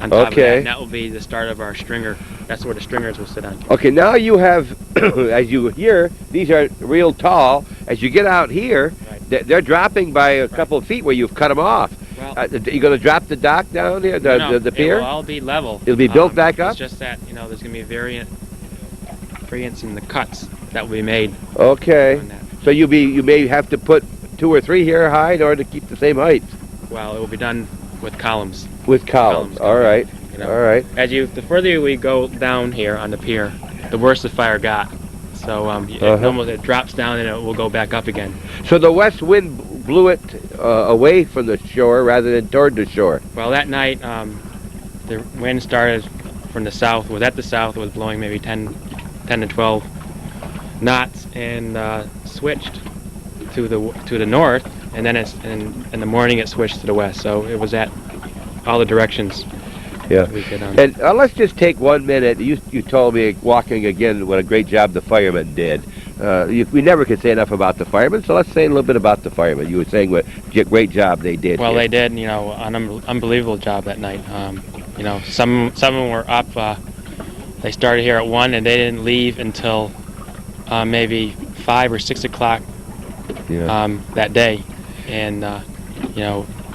on top of that. And that will be the start of our stringer. That's where the stringers will sit on. Okay, now you have, as you hear, these are real tall. As you get out here, Right. they're dropping by a couple of feet where you've cut them off. Well, You're going to drop the dock down here, the pier? It will all be level. It'll be built back up? It's just that, there's going to be variance in the cuts that will be made. Okay. On that. So you may have to put 2 or 3 here high in order to keep the same height. Well, it will be done with columns. With columns. All right. All right. The further we go down here on the pier, the worse the fire got. So it drops down and it will go back up again. So the west wind blew it away from the shore rather than toward the shore. Well, that night the wind started from the south. Was at the south. Was blowing maybe 10 to 12 knots, and switched to the north. And then in the morning it switched to the west. So it was at all the directions. Yeah. We could, And let's just take 1 minute. You told me walking again what a great job the firemen did. We never could say enough about the firemen, so let's say a little bit about the firemen. You were saying what great job they did. Well, here. they did, an unbelievable job that night. Some of them were up. They started here at 1, and they didn't leave until maybe 5 or 6 o'clock that day. And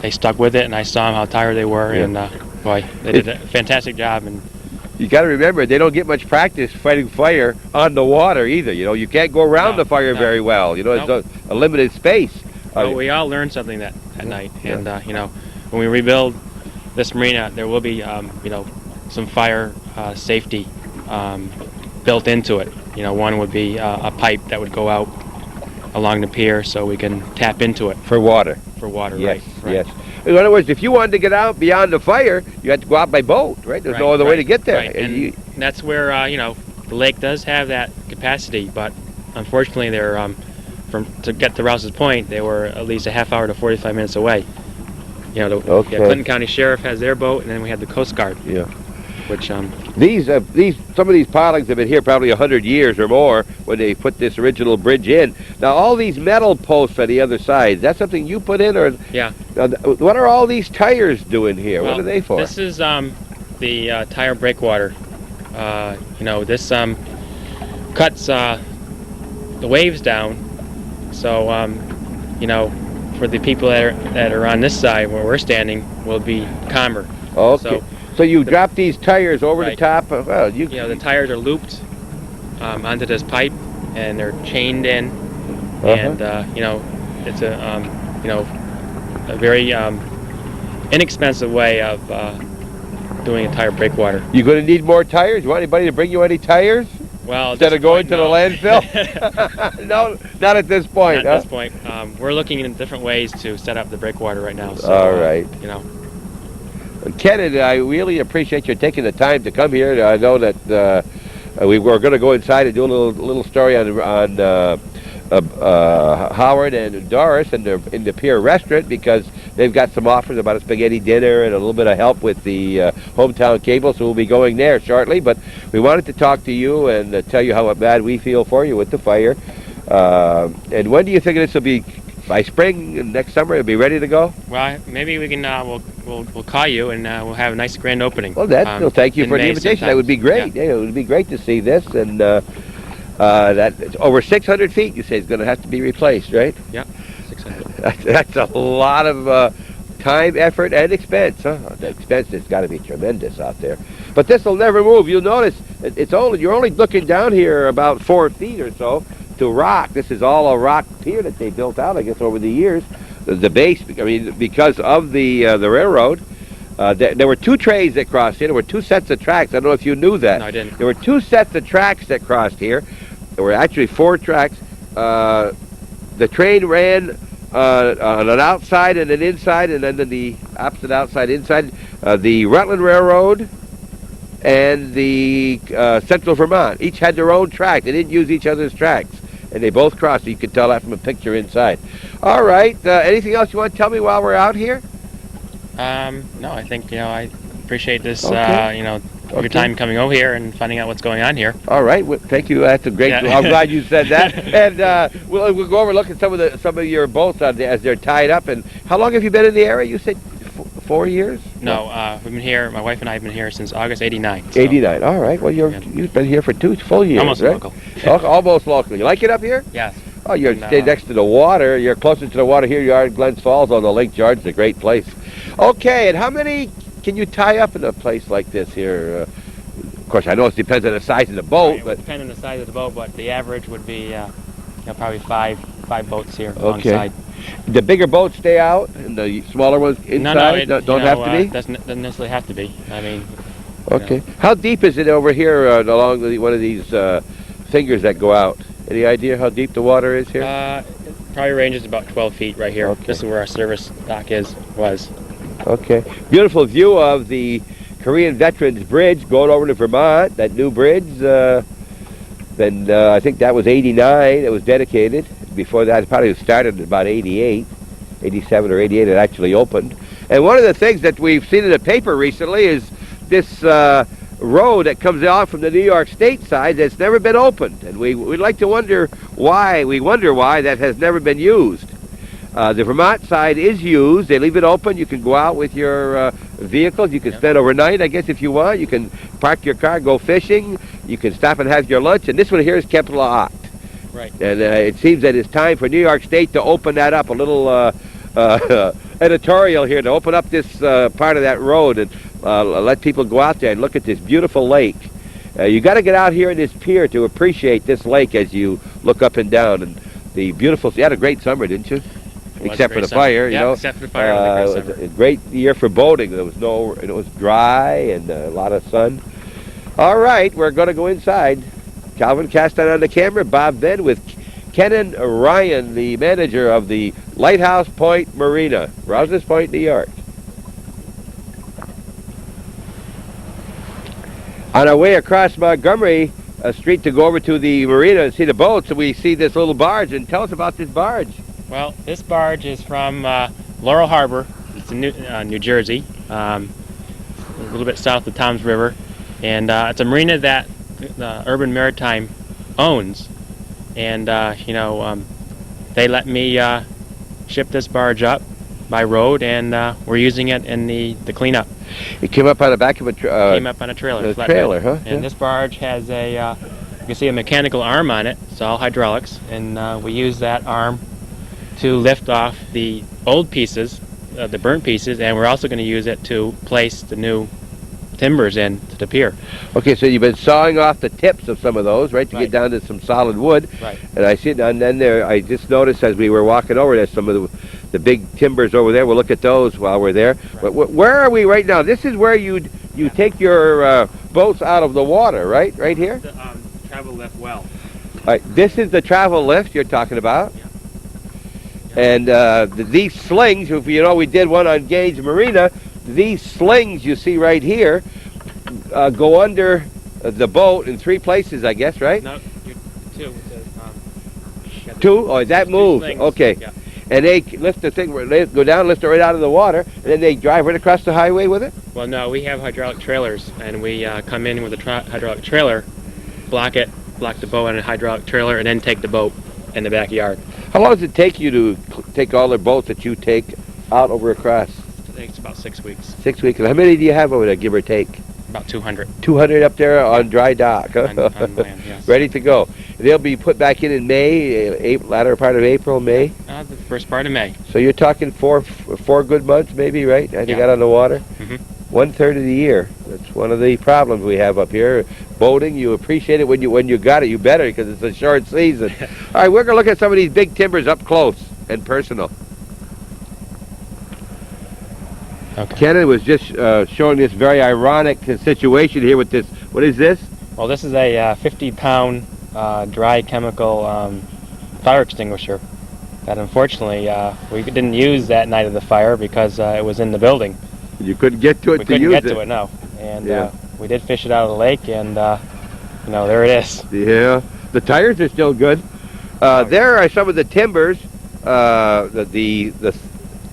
they stuck with it, and I saw them how tired they were, and boy, they did a fantastic job. And you got to remember, they don't get much practice fighting fire on the water either. You can't go around the fire very well. It's a limited space. Well, we all learned something that night, and when we rebuild this marina, there will be some fire safety built into it. One would be a pipe that would go out along the pier so we can tap into it For water. for water. Yes, right. yes. In other words, if you wanted to get out beyond the fire, you had to go out by boat, right? There's no other way to get there. Right. And that's where the lake does have that capacity, but unfortunately, they're to get to Rouses Point, they were at least a half hour to 45 minutes away. Clinton County Sheriff has their boat, and then we had the Coast Guard. Yeah. Which some of these pilings have been here probably 100 years or more when they put this original bridge in. Now all these metal posts on the other side, is that something you put in, or yeah? What are all these tires doing here? Well, what are they for? This is the tire breakwater. This cuts the waves down. So for the people that are on this side where we're standing, will be calmer. Okay. So you drop these tires over the top. The tires are looped onto this pipe, and they're chained in, and it's a very inexpensive way of doing a tire breakwater. You going to need more tires? You want anybody to bring you any tires? Well, instead of going to the landfill? No, not at this point. Not at this point. We're looking in different ways to set up the breakwater right now. So, all right. Kenneth, I really appreciate you taking the time to come here. I know that we were going to go inside and do a little story on Howard and Doris in the Pier restaurant, because they've got some offers about a spaghetti dinner and a little bit of help with the hometown cable, so we'll be going there shortly. But we wanted to talk to you and tell you how bad we feel for you with the fire. And when do you think this will be? By spring next summer, it'll be ready to go. Well, maybe we can. We'll call you, and we'll have a nice grand opening. Well, thank you for the invitation. That would be great. Yeah, it would be great to see this, and that over 600 feet. You say it's going to have to be replaced, right? Yeah, 600. That's a lot of time, effort, and expense. Huh? The expense has got to be tremendous out there. But this will never move. You'll notice you're only looking down here about 4 feet or so to rock. This is all a rock pier that they built out, I guess, over the years. The base, I mean, because of the railroad. There were two trains that crossed here. There were two sets of tracks. I don't know if you knew that. No, I didn't. There were two sets of tracks that crossed here. There were actually four tracks. The train ran on an outside and an inside, and then the opposite outside inside. The Rutland Railroad and the Central Vermont each had their own track. They didn't use each other's tracks, and they both crossed. You could tell that from a picture inside. All right. Anything else you want to tell me while we're out here? No, I think, I appreciate this, Okay. your time coming over here and finding out what's going on here. All right. Well, thank you. That's a great. Yeah. I'm glad you said that. And we'll go over and look at some of your boats as they're tied up. And how long have you been in the area? You said 4 years? No, we've been here, my wife and I have been here since August 89. So 89. All right. Well, you've been here for 2 full years, almost right? local. Almost local. You like it up here? Yes. Oh, you're No. staying next to the water. You're closer to the water here. You are in Glens Falls on the Lake George. It's a great place. Okay, and how many can you tie up in a place like this here? Of course, I know it depends on the size of the boat, Right, it would but depend on the size of the boat, but the average would be probably five boats here okay. alongside. The bigger boats stay out, and the smaller ones inside don't have to be? Doesn't necessarily have to be. I mean, Okay. How deep is it over here along one of these fingers that go out? Any idea how deep the water is here? it probably ranges about 12 feet right here. Okay. This is where our service dock was. Okay. Beautiful view of the Korean Veterans Bridge going over to Vermont, that new bridge. I think that was 89. It was dedicated. Before that, it probably started in about 88, 87 or 88. It actually opened. And one of the things that we've seen in the paper recently is this road that comes out from the New York State side that's never been opened. And we'd like to wonder why. We wonder why that has never been used. The Vermont side is used. They leave it open. You can go out with your vehicles. You can spend overnight, I guess, if you want. You can park your car, go fishing. You can stop and have your lunch. And this one here is kept locked. Right. And it seems that it's time for New York State to open that up. A little editorial here to open up this part of that road and let people go out there and look at this beautiful lake. You got to get out here in this pier to appreciate this lake as you look up and down. And the beautiful. You had a great summer, didn't you? Except for the fire, you know. Except for the fire. It was a it great was a great year for boating. There was it was dry and a lot of sun. All right, we're going to go inside. Calvin Caston on the camera, Bob Ben with Kenan Ryan, the manager of the Lighthouse Point Marina, Rouses Point, New York. On our way across Montgomery Street to go over to the marina and see the boats, we see this little barge. And tell us about this barge. Well, this barge is from Laurel Harbor. It's in New Jersey, a little bit south of Toms River. And it's a marina that the Urban Maritime owns. And, they let me ship this barge up by road, and we're using it in the cleanup. It came up on the back of a Came up on a trailer. a flatbed. trailer, huh? And Yeah. this barge has you can see a mechanical arm on it. It's all hydraulics. And we use that arm to lift off the old pieces, the burnt pieces, and we're also going to use it to place the new timbers in to the pier. Okay, so you've been sawing off the tips of some of those, right, to Right. get down to some solid wood. Right. And I see it, and then there, I just noticed as we were walking over there, some of the big timbers over there. We'll look at those while we're there. Right. Where are we right now? This is where you take your boats out of the water, right? Right here? The travel lift well. All right, this is the travel lift you're talking about. Yeah. And these slings, if you know, we did one on Gage Marina. These slings you see right here go under the boat in 3 places, I guess, right? No, two. Two? Oh, that moves. slings. Okay. Yeah. And they lift the thing, they go down, lift it right out of the water, and then they drive right across the highway with it? Well, no, we have hydraulic trailers, and we come in with a hydraulic trailer, block the boat on a hydraulic trailer, and then take the boat in the backyard. How long does it take you to take all the boats that you take out over across? It takes about 6 weeks, 6 weeks. And how many do you have over there, give or take? about 200 200 up there on dry dock, huh? on land, yes. Ready to go. They'll be put back in May, latter part of April, May. The first part of May. So you're talking four good months, maybe, right? And you Yeah. got on the water. Mhm. 1/3 of the year. That's one of the problems we have up here. Boating, you appreciate it when you got it. You better, because it's a short season. All right, we're going to look at some of these big timbers up close and personal. Okay. Kenan was just showing this very ironic situation here with this. What is this? Well, this is a 50-pound dry chemical fire extinguisher that unfortunately we didn't use that night of the fire because it was in the building. You couldn't get to it We to couldn't use get it. to it, no. And Yeah. we did fish it out of the lake, and there it is. Yeah, the tires are still good. There are some of the timbers, the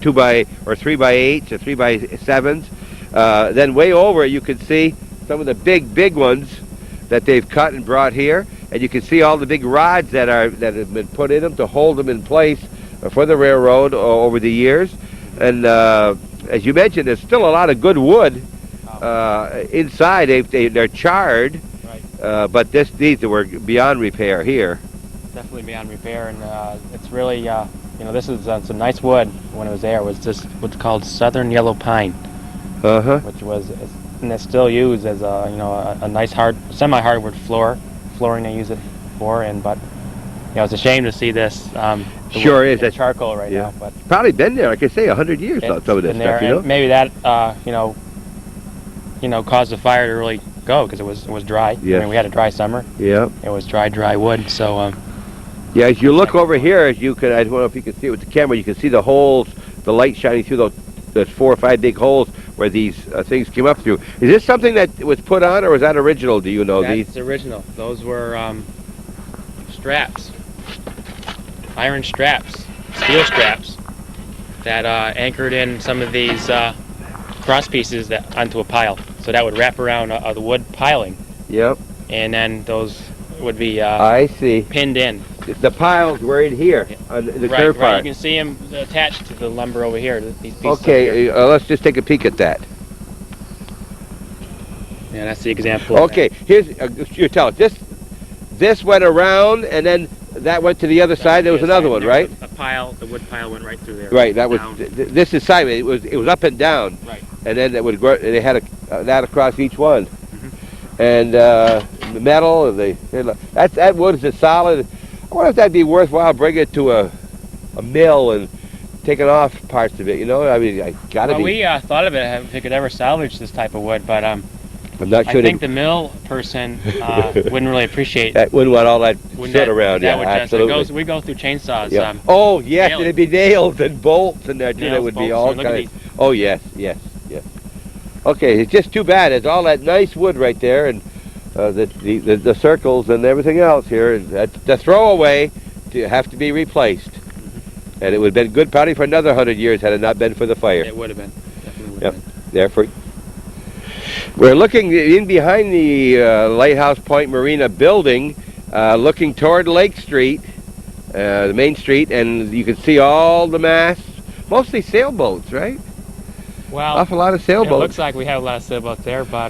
3x8s or 3x7s. Then way over, you can see some of the big ones that they've cut and brought here, and you can see all the big rods that have been put in them to hold them in place for the railroad over the years. And as you mentioned, there's still a lot of good wood inside. They're charred, Right. but these were beyond repair here. Definitely beyond repair, and it's really, this is some nice wood when it was there. It was just what's called southern yellow pine, which was, and it's still used as a nice semi-hardwood flooring they use it for. But it's a shame to see this. Sure is. That's charcoal right Yeah. now, but Probably been there, like I say, 100 years. it's Some of this been there, stuff, and maybe that caused the fire to really go because it was dry. Yes. I mean, we had a dry summer. Yeah. It was dry wood, so. Yeah, as you look over here, I don't know if you can see it with the camera, you can see the holes, the light shining through those 4 or 5 big holes where these things came up through. Is this something that was put on, or was that original? Do you know That's these? original. Those were straps, iron straps, steel straps that anchored in some of these cross pieces onto a pile. So that would wrap around the wood piling, Yep. and then those would be I see. pinned in. The piles were in here, on the curve Right. part. You can see them attached to the lumber over here. These pieces over Okay, here. let's just take a peek at that. Yeah, that's the example. of Okay, here's, you tell us, this went around, and then that went to the other that. side. There was another one, There right? was a pile. The wood pile went right through there. Right, that was, Down. this is sideways. It was up and down. Right. And then it would grow, they had that across each one. Mm-hmm. And the metal, and that wood is a solid. I wonder if that'd be worthwhile bringing it to a mill and taking off parts of it, I mean, I gotta Well, be. we thought of it if we could ever salvage this type of wood, but I'm not I sure think the mill person wouldn't really appreciate. that wouldn't want all that wouldn't shit that- around. that Yeah, would just- absolutely. we go through chainsaws. Yeah. Oh, yes, nails. and it'd be nails and bolts and that, too. That Nails, would be bolts, all look at kind of. Oh, yes. Okay, it's just too bad. It's all that nice wood right there, and the circles and everything else here. The throwaway to have to be replaced. And it would have been good probably for another 100 years had it not been for the fire. It would have been. Definitely would Yep. have been. Therefore, we're looking in behind the Lighthouse Point Marina building, looking toward Lake Street, the main street, and you can see all the masts, mostly sailboats, right? Well, Awful lot of it sailboats. looks like we have a lot of sailboats there, but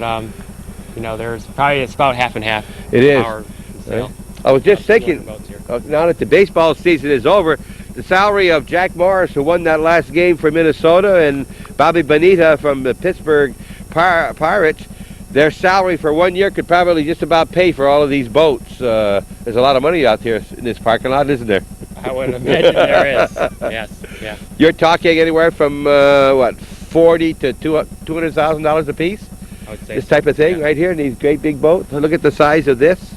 there's probably it's about half and half. It is. Power and sail. I was just thinking, Boats here. now that the baseball season is over, the salary of Jack Morris, who won that last game for Minnesota, and Bobby Bonita from the Pittsburgh Pirates, their salary for 1 year could probably just about pay for all of these boats. There's a lot of money out there in this parking lot, isn't there? I would imagine there is. Yes. Yeah. You're talking anywhere from, $40,000 to $200,000 a piece? I would say This so. type of thing Yeah. right here in these great big boats. Look at the size of this.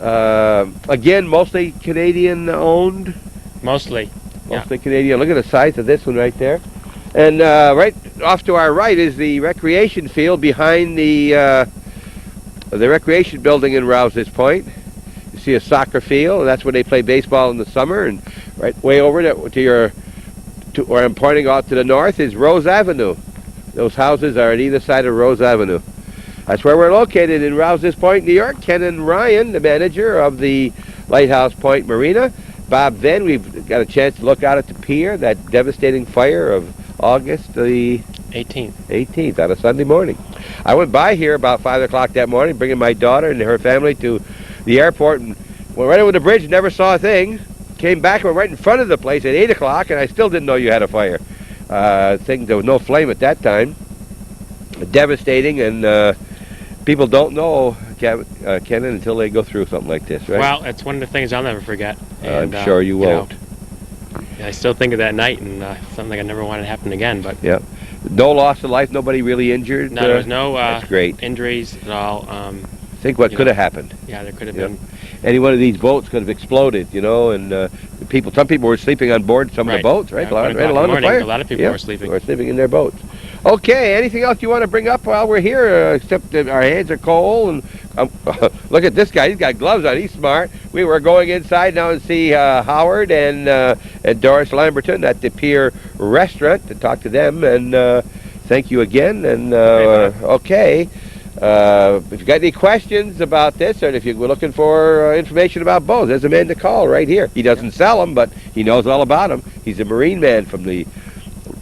Again, mostly Canadian owned. Mostly. Yeah. Mostly Canadian. Look at the size of this one right there. And right off to our right is the recreation field behind the recreation building in Rouses Point. You see a soccer field, and that's where they play baseball in the summer. And right way over to where I'm pointing out to the north is Rose Avenue. Those houses are at either side of Rose Avenue. That's where we're located in Rouses Point, New York. Ken and Ryan, the manager of the Lighthouse Point Marina. Bob, then we've got a chance to look out at the pier, that devastating fire of August the 18th on a Sunday morning. I went by here about 5 o'clock that morning, bringing my daughter and her family to the airport, and went right over the bridge, never saw a thing. Came back, went right in front of the place at 8 o'clock, and I still didn't know you had a fire. There was no flame at that time. devastating, and people don't know, Kenan, until they go through something like this, right? Well, it's one of the things I'll never forget. I'm sure you won't. I still think of that night, and something I never wanted to happen again. But Yeah. No loss of life, nobody really injured? no, there was no that's great. injuries at all. Think what you could know, have happened. Yeah, there could have Yeah. been. Any one of these boats could have exploded, you know, and some people were sleeping on board some of the Right. boats, right? Yeah, 1 o'clock in the along the morning, fire. a lot of people were sleeping. Were sleeping in their boats. Okay, anything else you want to bring up while we're here, except that our hands are cold, and look at this guy, he's got gloves on, he's smart. We were going inside now and see Howard and Doris Lamberton at the Pier restaurant to talk to them, and thank you again, and okay. If you got any questions about this, or if you're looking for information about boats, there's a man to call right here. He doesn't sell them, but he knows all about them. He's a marine man from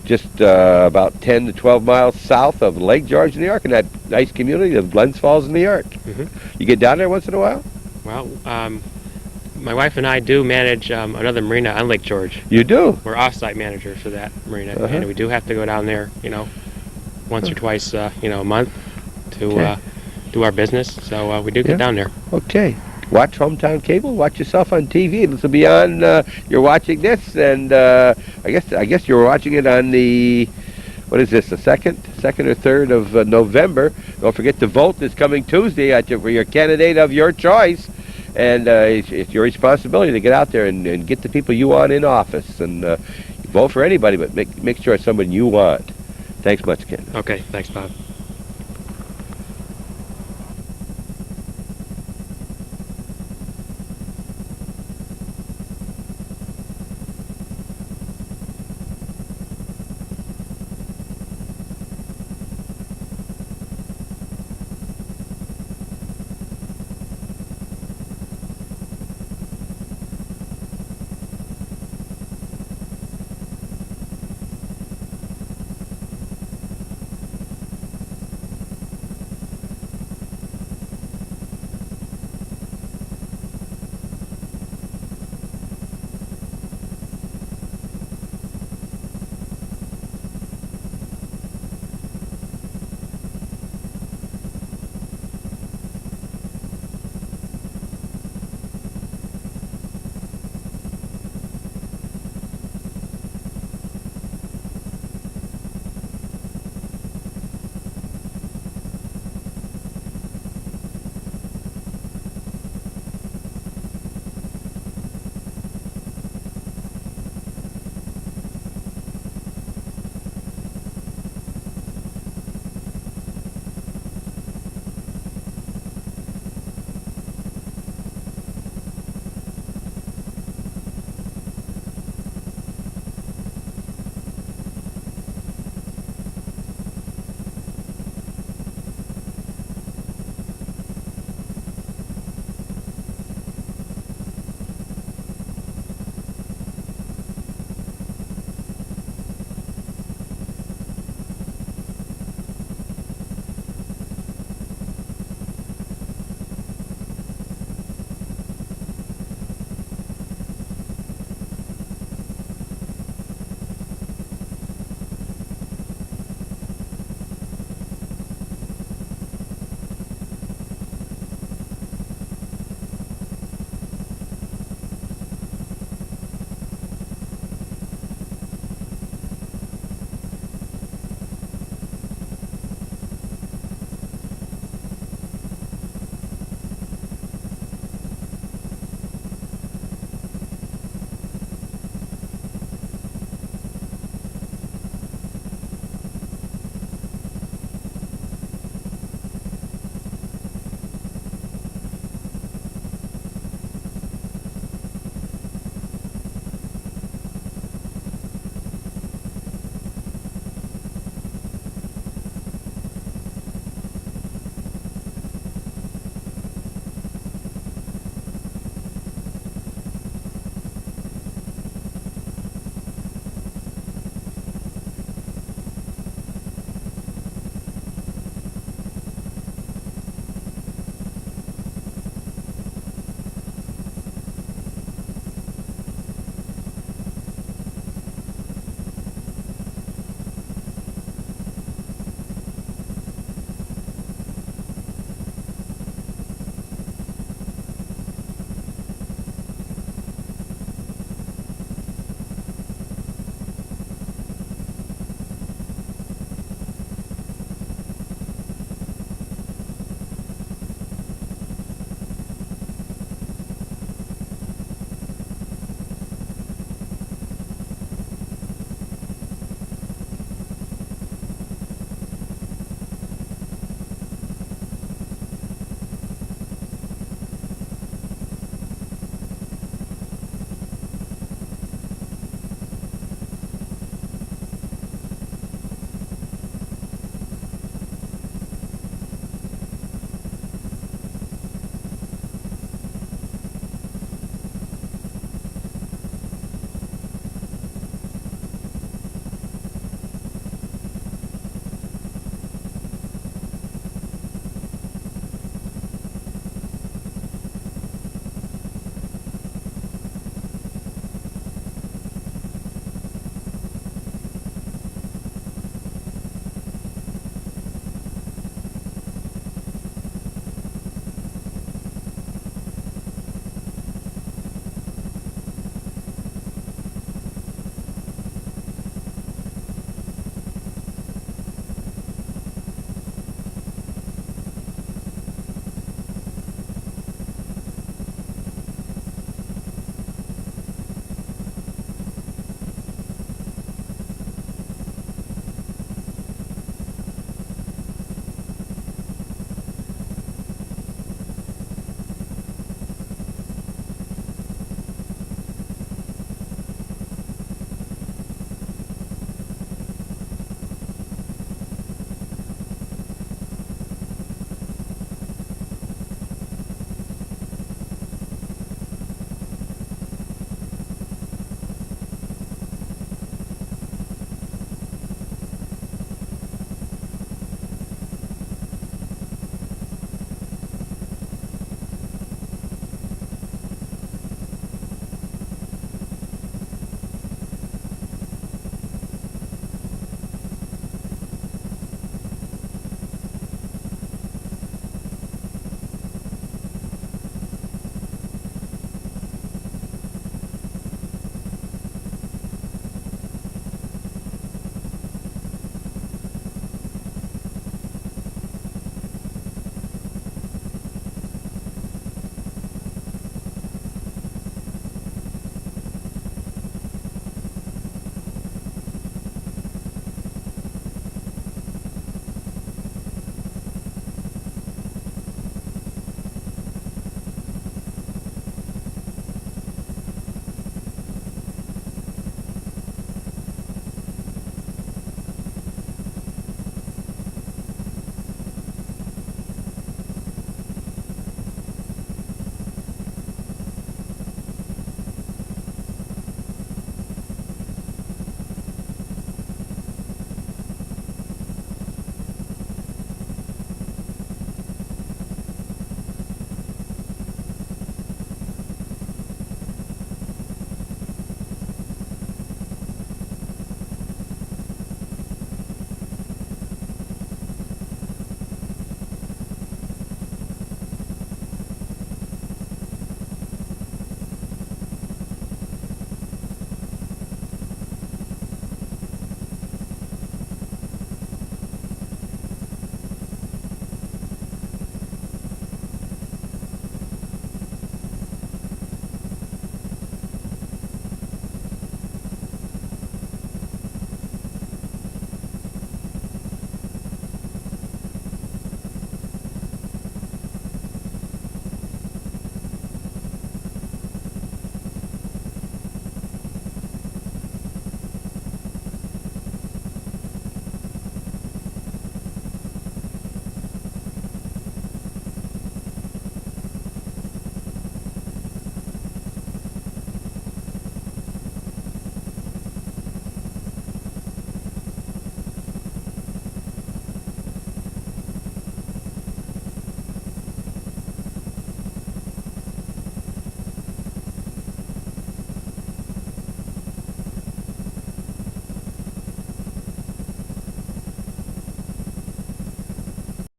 just about 10 to 12 miles south of Lake George, New York, in that nice community of Glens Falls, New York. You get down there once in a while? Well, my wife and I do manage another marina on Lake George. You do? We're off-site managers for that marina, and we do have to go down there, once or twice, a month to do our business. So we do get down there. Okay. Watch Hometown Cable. Watch yourself on TV. This will be on. You're watching this, and I guess you're watching it on the. What is this? The second or third of November. Don't forget to vote this coming Tuesday for your candidate of your choice, and it's your responsibility to get out there and get the people you want in office, and vote for anybody, but make sure it's someone you want. Thanks much, Ken. Okay. Thanks, Bob.